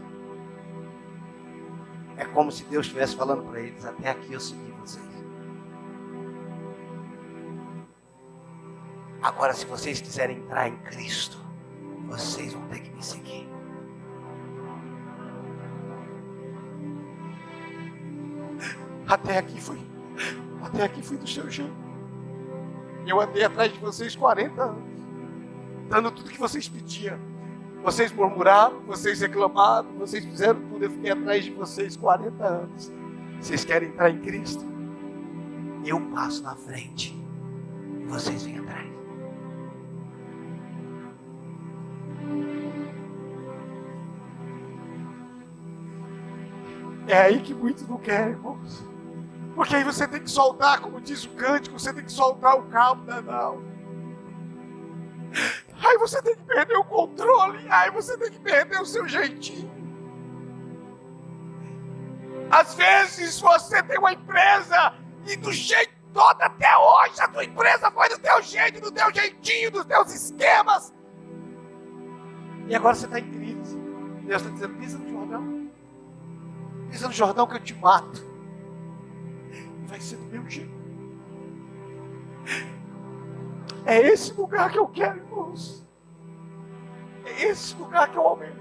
É como se Deus estivesse falando para eles: até aqui eu segui vocês. Agora, se vocês quiserem entrar em Cristo, vocês vão ter que me seguir. Até aqui foi do seu jeito. Eu andei atrás de vocês 40 anos, dando tudo que vocês pediam. Vocês murmuraram, vocês reclamaram, vocês fizeram tudo. Eu fiquei atrás de vocês 40 anos. Vocês querem entrar em Cristo? Eu passo na frente e vocês vêm atrás. É aí que muitos não querem, irmãos. Porque aí você tem que soltar, como diz o cântico, você tem que soltar o cabo da nau. Aí você tem que perder o controle, aí você tem que perder o seu jeitinho. Às vezes você tem uma empresa e do jeito todo até hoje, a tua empresa foi do teu jeito, do teu jeitinho, dos teus esquemas. E agora você está em crise. Deus está dizendo: pisa no Jordão. Pisa no Jordão que eu te mato. Vai ser do meu jeito. É esse lugar que eu quero, irmãos. É esse lugar que eu almejo.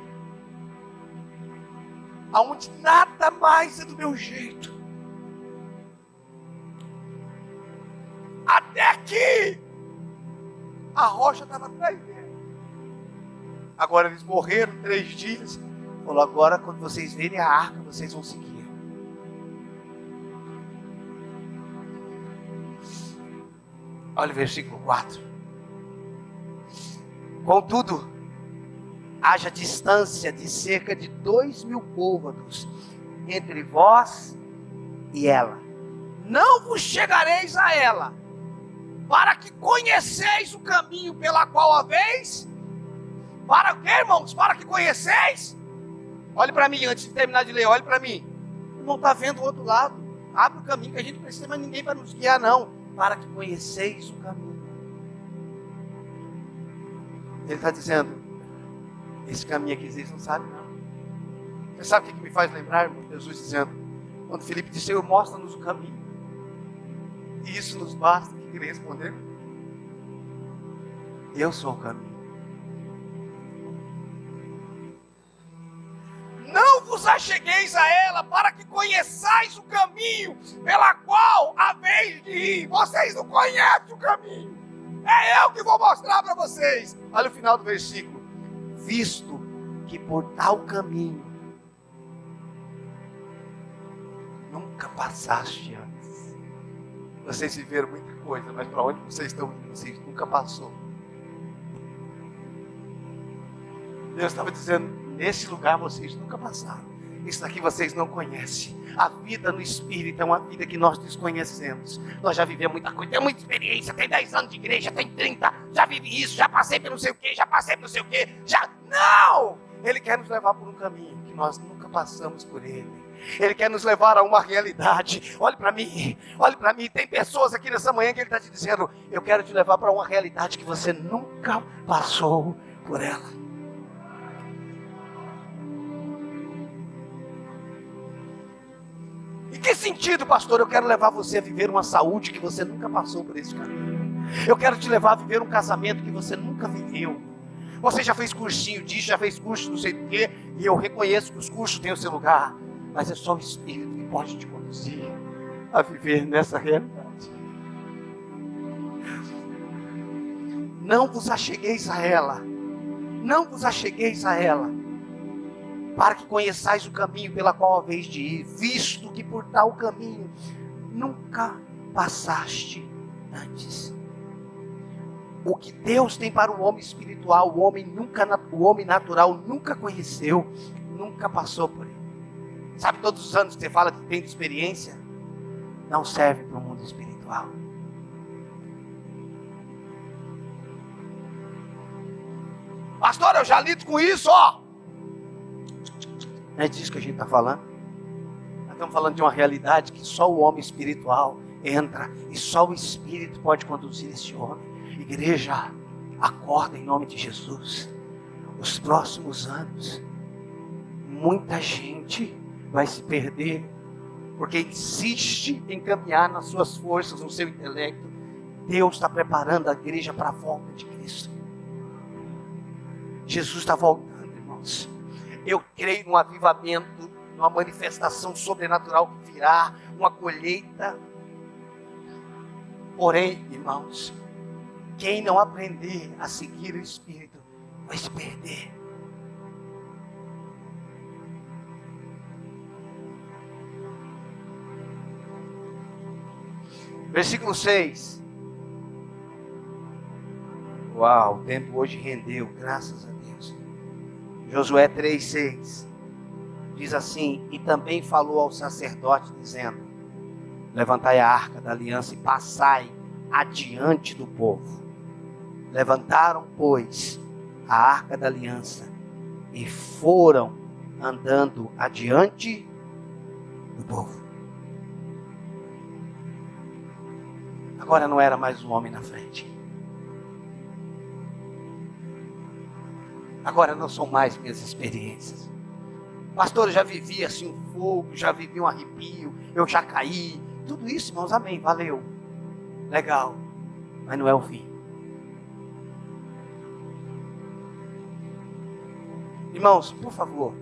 Aonde nada mais é do meu jeito. Até aqui a rocha estava atrás dele. Agora eles morreram 3 dias. Falou: agora quando vocês verem a arca, vocês vão seguir. Olha o versículo 4. Contudo, haja distância de cerca de 2.000 côvados entre vós e ela. Não vos chegareis a ela, para que conheceis o caminho pela qual haveis. Para o que, irmãos? Para que conheceis? Olhe para mim antes de terminar de ler, olhe para mim. Não está vendo o outro lado. Abre o caminho, que a gente não precisa mais ninguém para nos guiar, não. Para que conheceis o caminho. Ele está dizendo: esse caminho aqui vocês não sabem, não. Você sabe o que me faz lembrar, irmão? Jesus dizendo, quando Filipe disse: Senhor, mostra-nos o caminho. E isso nos basta. O que ele respondeu? Eu sou o caminho. Não vos achegueis a ela, para que conheçais o caminho pela qual haveis de ir. Vocês não conhecem o caminho. É eu que vou mostrar para vocês. Olha o final do versículo. Visto que por tal caminho nunca passaste antes. Vocês viveram muita coisa, mas para onde vocês estão indo, vocês nunca passou. Deus estava dizendo: nesse lugar vocês nunca passaram. Isso daqui vocês não conhecem. A vida no Espírito é uma vida que nós desconhecemos. Nós já vivemos muita coisa, tem muita experiência, tem 10 anos de igreja, tem 30, já vivi isso, já passei por não sei o quê, Não! Ele quer nos levar por um caminho que nós nunca passamos por ele. Ele quer nos levar a uma realidade. Olhe para mim. Tem pessoas aqui nessa manhã que ele está te dizendo: eu quero te levar para uma realidade que você nunca passou por ela. Em que sentido, pastor? Eu quero levar você a viver uma saúde que você nunca passou por esse caminho. Eu quero te levar a viver um casamento que você nunca viveu. Você já fez cursinho disso, já fez curso não sei do quê, e eu reconheço que os cursos têm o seu lugar, mas é só o Espírito que pode te conduzir a viver nessa realidade. Não vos achegueis a ela, para que conheçais o caminho pela qual haveis de ir, visto que por tal caminho nunca passaste antes. O que Deus tem para o homem espiritual, o homem natural nunca conheceu, nunca passou por ele. Sabe, todos os anos que você fala que tem de experiência, não serve para o mundo espiritual. Pastor, eu já lido com isso, ó. Não é disso que a gente está falando. Nós estamos falando de uma realidade que só o homem espiritual entra, e só o Espírito pode conduzir esse homem. Igreja, acorda em nome de Jesus. Os próximos anos, muita gente vai se perder, porque insiste em caminhar nas suas forças, no seu intelecto. Deus está preparando a igreja para a volta de Cristo. Jesus está voltando, irmãos. Eu creio num avivamento, numa manifestação sobrenatural que virá, uma colheita. Porém, irmãos, quem não aprender a seguir o Espírito vai se perder. Versículo 6. Uau, o tempo hoje rendeu, graças a Deus. Josué 3:6 diz assim: e também falou ao sacerdote, dizendo: levantai a arca da aliança e passai adiante do povo. Levantaram, pois, a arca da aliança e foram andando adiante do povo. Agora não era mais um homem na frente. Agora não são mais minhas experiências. Pastor, eu já vivi assim um fogo, já vivi um arrepio, eu já caí. Tudo isso, irmãos, amém, valeu. Legal, mas não é o fim. Irmãos, por favor.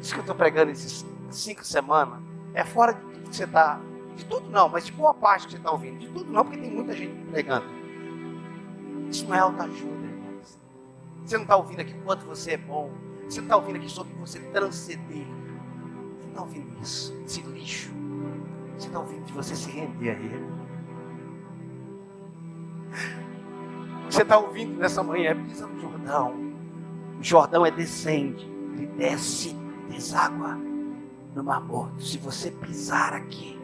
Isso que eu estou pregando esses 5 semanas é fora de tudo que você está... De tudo não, mas de boa parte que você está ouvindo. De tudo não, porque tem muita gente pregando. Isso não é autoajuda, irmãos. Você não está ouvindo aqui o quanto você é bom. Você não está ouvindo aqui sobre você transcender. Você não está ouvindo isso, esse lixo. Você está ouvindo de você se render a Ele. O que você está ouvindo nessa manhã é pisa no Jordão. O Jordão é descende. Ele desce, deságua no Mar Morto. Se você pisar aqui,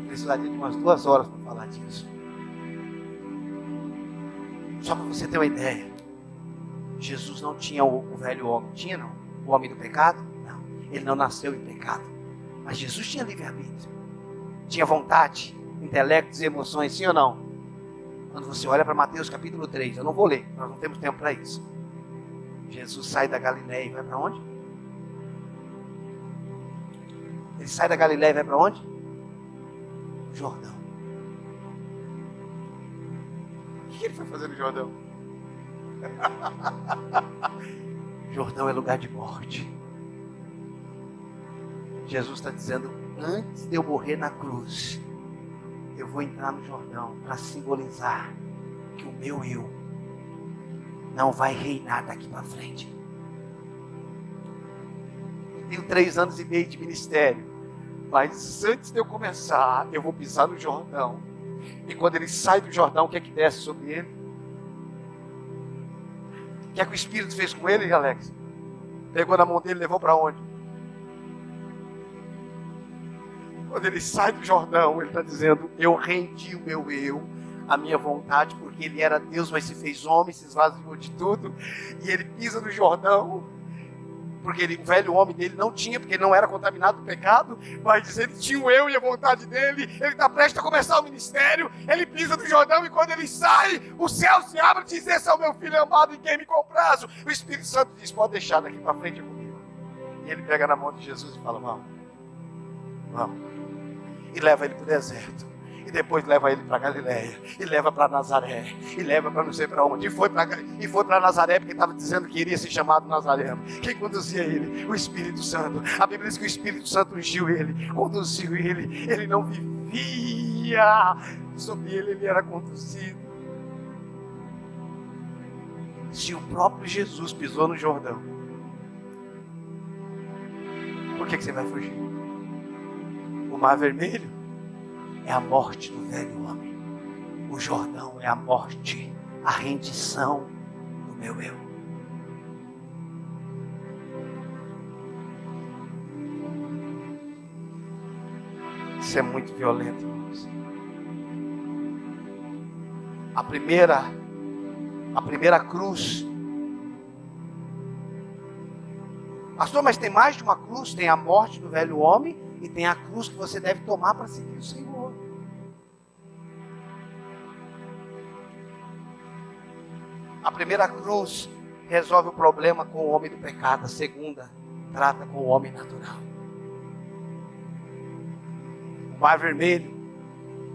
precisaria de umas 2 horas para falar disso. Só para você ter uma ideia, Jesus não tinha o velho homem. Tinha não? O homem do pecado? Não, ele não nasceu em pecado. Mas Jesus tinha livre-arbítrio, tinha vontade, intelectos e emoções, sim ou não? Quando você olha para Mateus capítulo 3, eu não vou ler, nós não temos tempo para isso. Jesus sai da Galileia e vai para onde? Ele sai da Galileia e vai para onde? Jordão. O que ele foi fazer no Jordão? Jordão é lugar de morte. Jesus está dizendo: antes de eu morrer na cruz, eu vou entrar no Jordão para simbolizar que o meu eu não vai reinar daqui para frente. Tenho 3 anos e meio de ministério. Mas antes de eu começar, eu vou pisar no Jordão. E quando ele sai do Jordão, o que é que desce sobre ele? O que é que o Espírito fez com ele, Alex? Pegou na mão dele e levou para onde? Quando ele sai do Jordão, ele está dizendo: eu rendi o meu eu, a minha vontade, porque ele era Deus, mas se fez homem, se esvaziou de tudo. E ele pisa no Jordão, porque o velho homem dele não tinha, porque ele não era contaminado do pecado, mas ele tinha o eu e a vontade dele. Ele está prestes a começar o ministério, ele pisa no Jordão, e quando ele sai, o céu se abre e diz: esse é o meu filho amado em quem me comprazo. O Espírito Santo diz: pode deixar, daqui para frente é comigo. E ele pega na mão de Jesus e fala: vamos, vamos. E leva ele para o deserto. E depois leva ele para Galileia, e leva para Nazaré, e leva para não sei para onde, e foi para Nazaré, porque estava dizendo que iria ser chamado Nazareno. Quem conduzia ele? O Espírito Santo. A Bíblia diz que o Espírito Santo ungiu ele, conduziu ele. Ele não vivia sobre ele, ele era conduzido. Se o próprio Jesus pisou no Jordão, por que você vai fugir? O Mar Vermelho é a morte do velho homem. O Jordão é a morte, a rendição do meu eu. Isso é muito violento, irmãos. A primeira cruz. Pastor, mas tem mais de uma cruz? Tem a morte do velho homem e tem a cruz que você deve tomar para seguir o Senhor. A primeira cruz resolve o problema com o homem do pecado. A segunda trata com o homem natural. O Mar Vermelho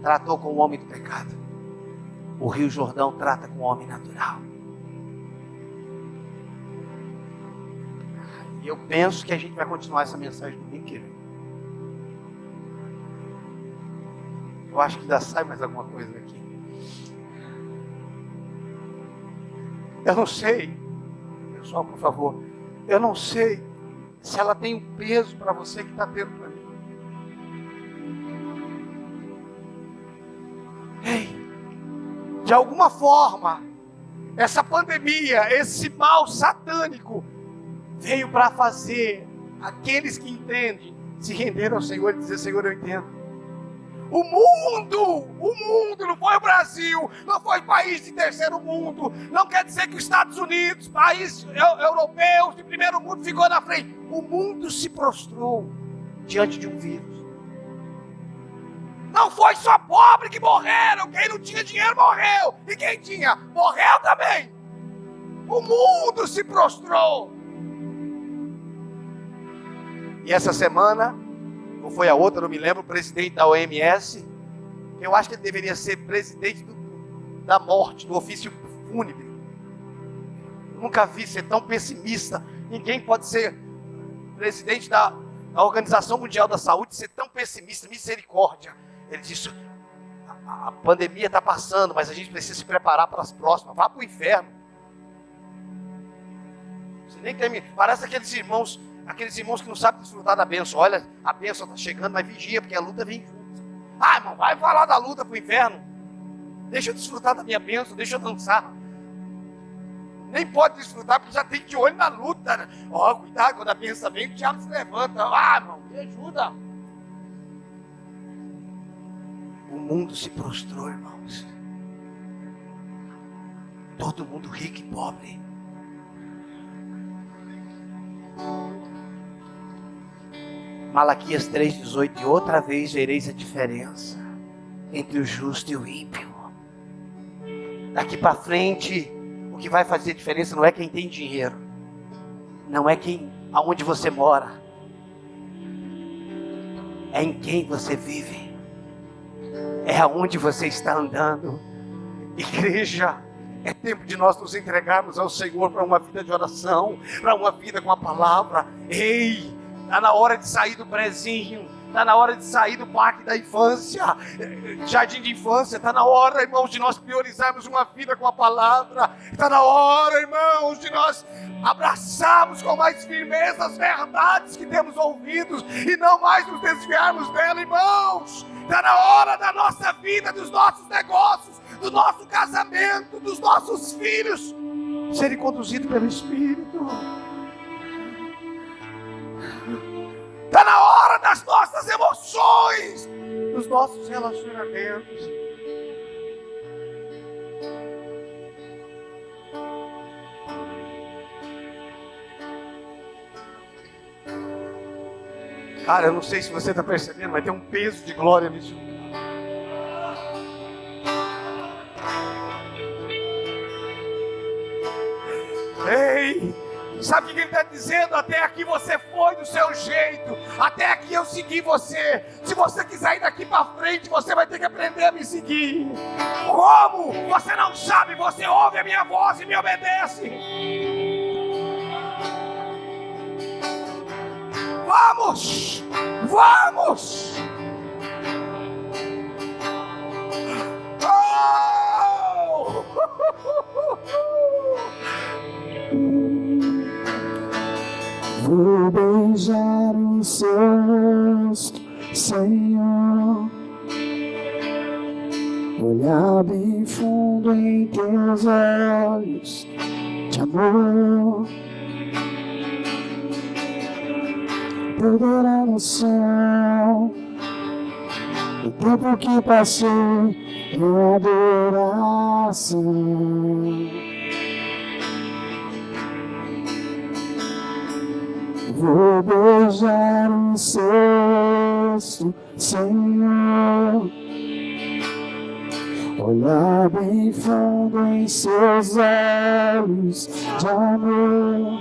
tratou com o homem do pecado. O Rio Jordão trata com o homem natural. E eu penso que a gente vai continuar essa mensagem domingo que vem. Eu acho que ainda sai mais alguma coisa daqui. Eu não sei, pessoal, por favor, eu não sei se ela tem um peso para você que está tendo para mim. Ei, de alguma forma, essa pandemia, esse mal satânico, veio para fazer aqueles que entendem se render ao Senhor e dizer: Senhor, eu entendo. O mundo não foi o Brasil, não foi país de terceiro mundo, não quer dizer que os Estados Unidos, países europeus de primeiro mundo, ficou na frente. O mundo se prostrou diante de um vírus. Não foi só pobre que morreram, quem não tinha dinheiro morreu, e quem tinha, morreu também. O mundo se prostrou. E essa semana, ou foi a outra, não me lembro, o presidente da OMS, eu acho que ele deveria ser presidente da morte, do ofício fúnebre. Eu nunca vi ser tão pessimista. Ninguém pode ser presidente da Organização Mundial da Saúde, ser tão pessimista. Misericórdia. Ele disse: a pandemia está passando, mas a gente precisa se preparar para as próximas. Vá para o inferno. Você nem termina. Parece aqueles irmãos que não sabem desfrutar da bênção. Olha, a bênção está chegando, mas vigia, porque a luta vem junto. Ah, irmão, vai falar da luta para o inferno. Deixa eu desfrutar da minha bênção, deixa eu dançar. Nem pode desfrutar, porque já tem de olho na luta. Ó, cuidado, quando a bênção vem, o diabo se levanta. Ah, irmão, me ajuda. O mundo se prostrou, irmãos. Todo mundo rico e pobre. Malaquias 3,18: e outra vez vereis a diferença entre o justo e o ímpio. Daqui para frente, o que vai fazer diferença não é quem tem dinheiro, não é aonde você mora, é em quem você vive, é aonde você está andando. Igreja, é tempo de nós nos entregarmos ao Senhor para uma vida de oração, para uma vida com a palavra. Ei, Está na hora de sair do prezinho. Está na hora de sair do parque da infância, jardim de infância. Está na hora, irmãos, de nós priorizarmos uma vida com a palavra. Está na hora, irmãos, de nós abraçarmos com mais firmeza as verdades que temos ouvido e não mais nos desviarmos dela, irmãos. Está na hora da nossa vida, dos nossos negócios, do nosso casamento, dos nossos filhos serem conduzidos pelo Espírito. Está na hora das nossas emoções, dos nossos relacionamentos. Cara, eu não sei se você está percebendo, mas tem um peso de glória nisso. Ei, sabe o que ele está dizendo? Até aqui você foi do seu jeito, até aqui eu segui você. Se você quiser ir daqui para frente, você vai ter que aprender a me seguir. Como? Você não sabe, você ouve a minha voz e me obedece. Vamos! Vamos! Oh! Vou beijar o seu rosto, Senhor, olhar bem fundo em teus olhos de amor, perder a noção do tempo que passei em adoração. Vou beijar o seu rosto, Senhor, olhar bem fundo em seus olhos de amor,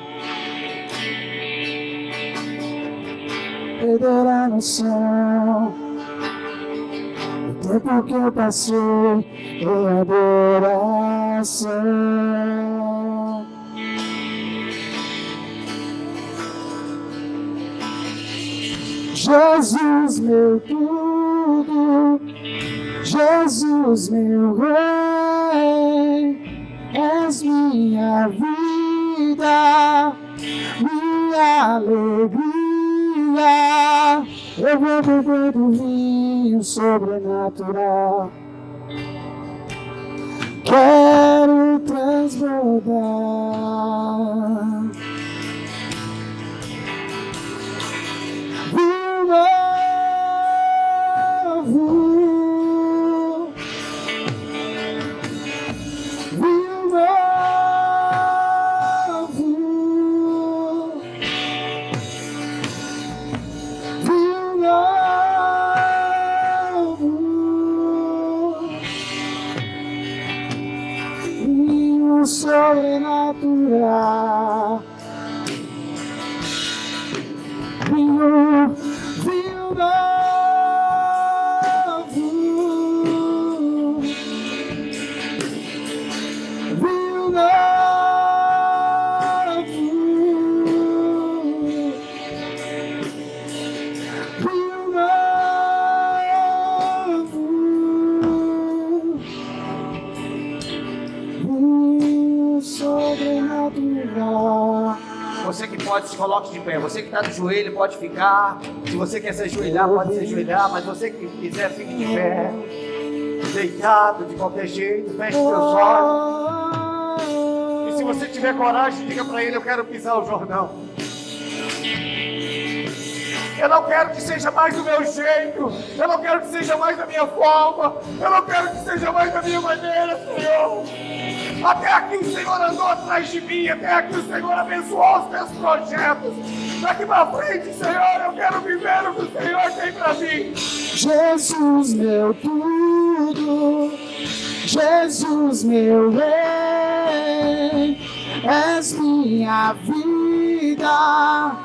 perder a noção do tempo que eu passei em adoração. Jesus, meu tudo, Jesus, meu rei, és minha vida, minha alegria. Eu vou beber do vinho sobrenatural, quero transbordar. Sobrenatural, vinho novo, vinho novo, vinho novo, sobrenatural. Você que pode, se coloque de pé. Você que está de joelho pode ficar. Se você quer se ajoelhar, pode se ajoelhar. Mas você que quiser, fique de pé. Deitado de qualquer jeito, feche seus olhos. E se você tiver coragem, diga para ele: eu quero pisar o Jordão. Eu não quero que seja mais do meu jeito. Eu não quero que seja mais da minha forma. Eu não quero que seja mais da minha maneira, Senhor. Até aqui o Senhor andou atrás de mim. Até aqui o Senhor abençoou os meus projetos. Daqui para frente, Senhor, eu quero viver o que o Senhor tem para mim. Jesus, meu tudo, Jesus, meu rei, és minha vida,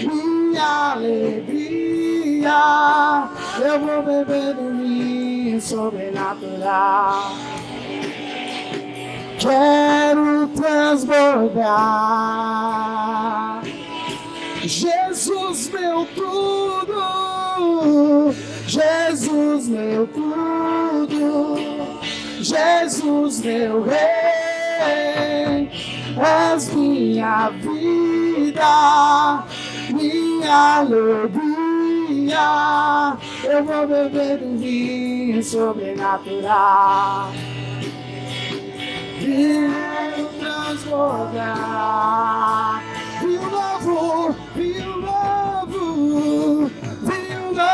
minha alegria. Eu vou beber do vinho sobrenatural, quero transbordar. Jesus meu tudo, Jesus meu tudo, Jesus meu rei, és minha vida, minha alegria, eu vou beber do vinho sobrenatural. Quero transbordar, vinho novo, vinho novo, vinho novo,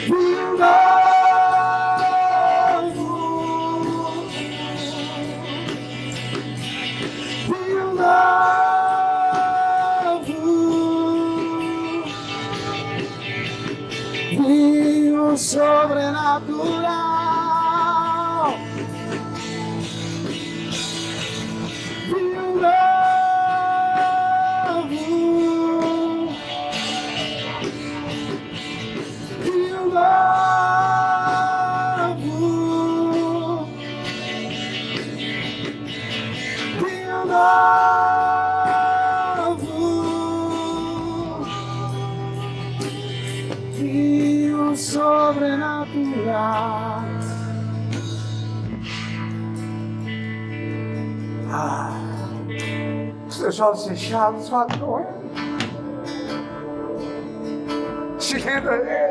vinho novo, vinho novo, vinho sobrenatural, vinho novo, vinho novo, vinho novo, vinho sobrenatural. Seus olhos fechados, fala com Ele. Se renda a Ele.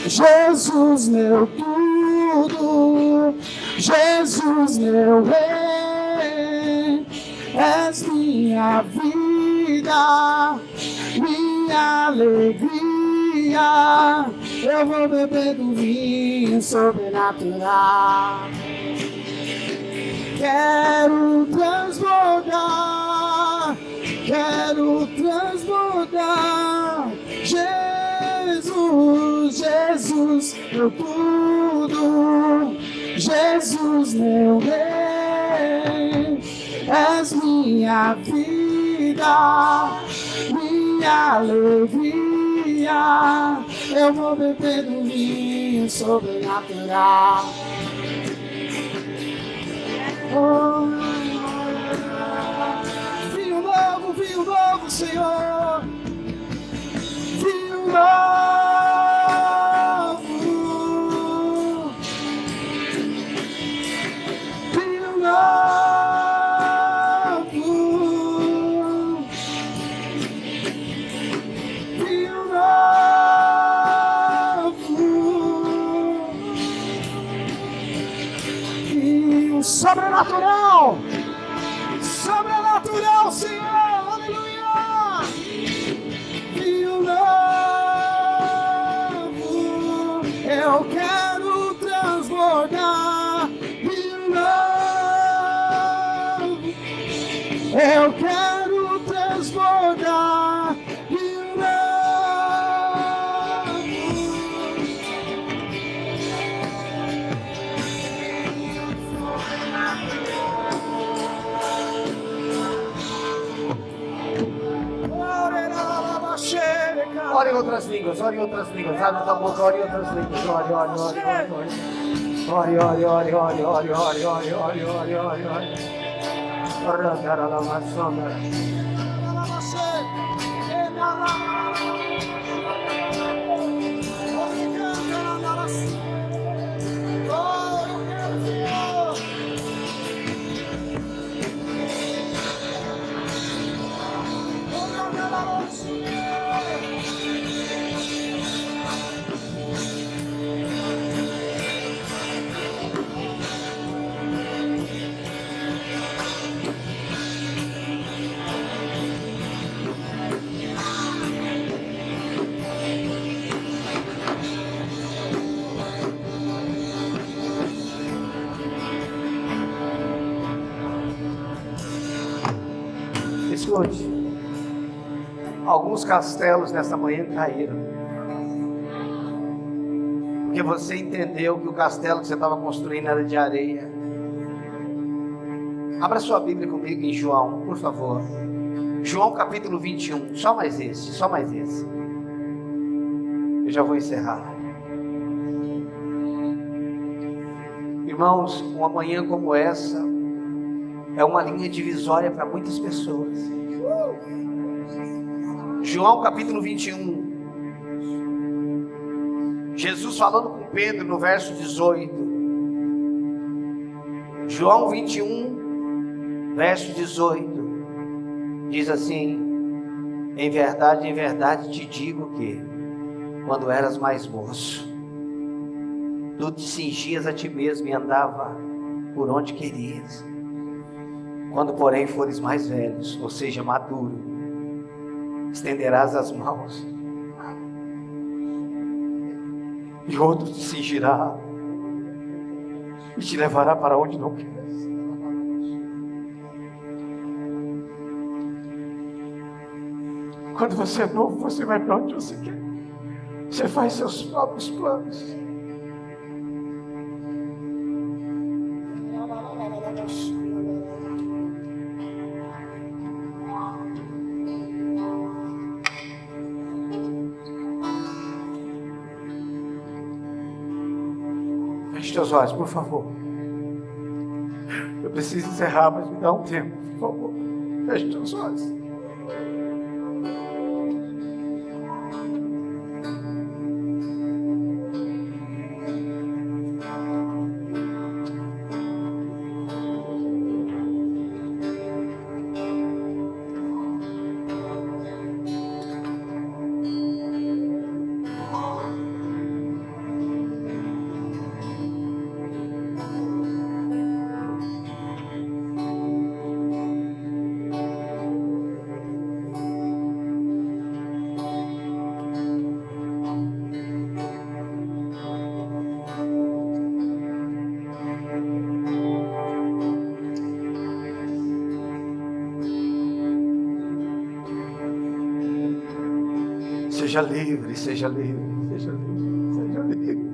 Jesus meu tudo, Jesus meu rei, és minha vida, minha alegria, eu vou beber do vinho sobrenatural. Quero transbordar, Jesus, Jesus, meu tudo, Jesus, meu rei, és minha vida, minha alegria, eu vou beber do vinho sobrenatural. Oh, vinho novo, Senhor, vinho novo, vinho novo, vinho novo, vinho sobrenatural, sobrenatural, Senhor, aleluia, vinho novo, eu quero transbordar, vinho novo, eu quero transbordar, vinho novo. Ore em outras línguas, abre tua boca, ore em outras línguas, ore. Escute, alguns castelos nessa manhã caíram, porque você entendeu que o castelo que você estava construindo era de areia. Abra sua Bíblia comigo em João, por favor. João capítulo 21, só mais esse. Eu já vou encerrar. Irmãos, uma manhã como essa é uma linha divisória para muitas pessoas. João capítulo 21. Jesus falando com Pedro no verso 18. João 21, verso 18. Diz assim: em verdade te digo que, quando eras mais moço, tu te cingias a ti mesmo e andava por onde querias. Quando, porém, fores mais velhos, ou seja, maduro, estenderás as mãos e outro te cingirá e te levará para onde não queres. Quando você é novo, você vai para onde você quer. Você faz seus próprios planos. Feche seus olhos, por favor. Eu preciso encerrar, mas me dá um tempo, por favor. Feche seus olhos. Seja livre, seja livre, seja livre, seja livre.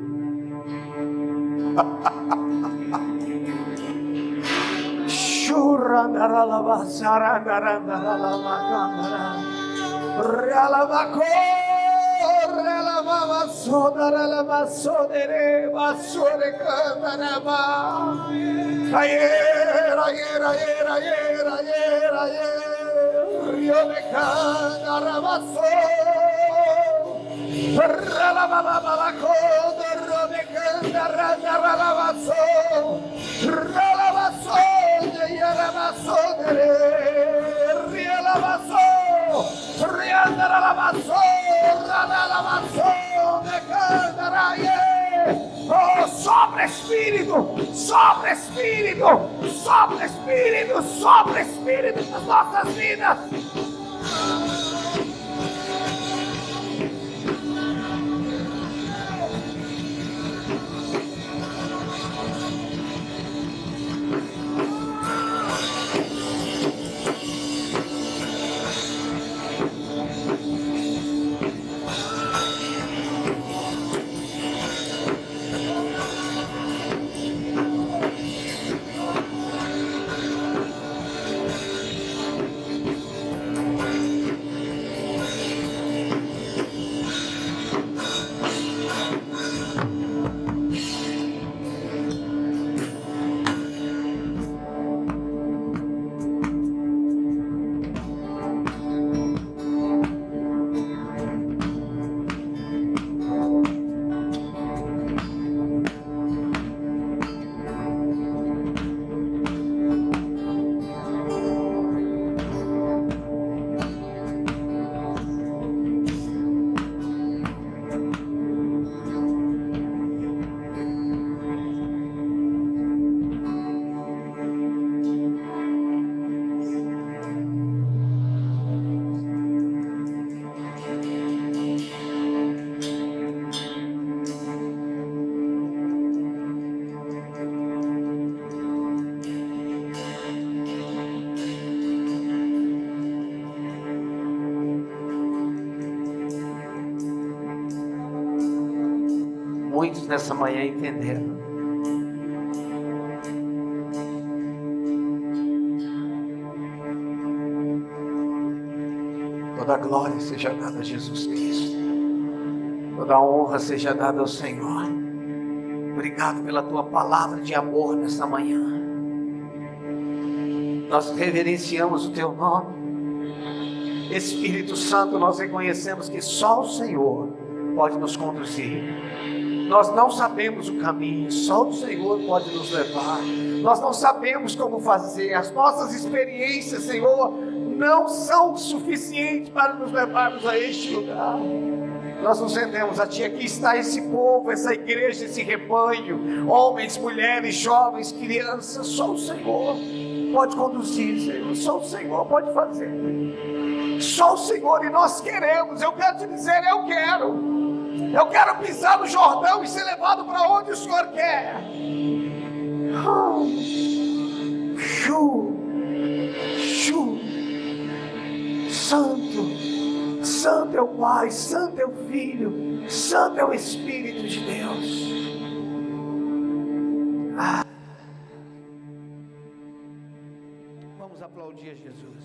Oh, sopra Espírito, sopra Espírito, sopra Espírito, sopra Espírito nas nossas vidas. nessa manhã entenderam. Toda glória seja dada a Jesus Cristo. Toda honra seja dada ao Senhor. Obrigado pela tua palavra de amor nessa manhã. Nós reverenciamos o teu nome. Espírito Santo, nós reconhecemos que só o Senhor pode nos conduzir. Nós não sabemos o caminho, só o Senhor pode nos levar. Nós não sabemos como fazer. As nossas experiências, Senhor, não são suficientes para nos levarmos a este lugar. Nós nos rendemos a Ti. Aqui está esse povo, essa igreja, esse rebanho, homens, mulheres, jovens, crianças. Só o Senhor pode conduzir, Senhor. Só o Senhor pode fazer. Só o Senhor, e nós queremos. Eu quero te dizer, eu quero pisar no Jordão e ser levado para onde o Senhor quer. Santo, Santo é o Pai, Santo é o Filho, Santo é o Espírito de Deus. Vamos aplaudir a Jesus.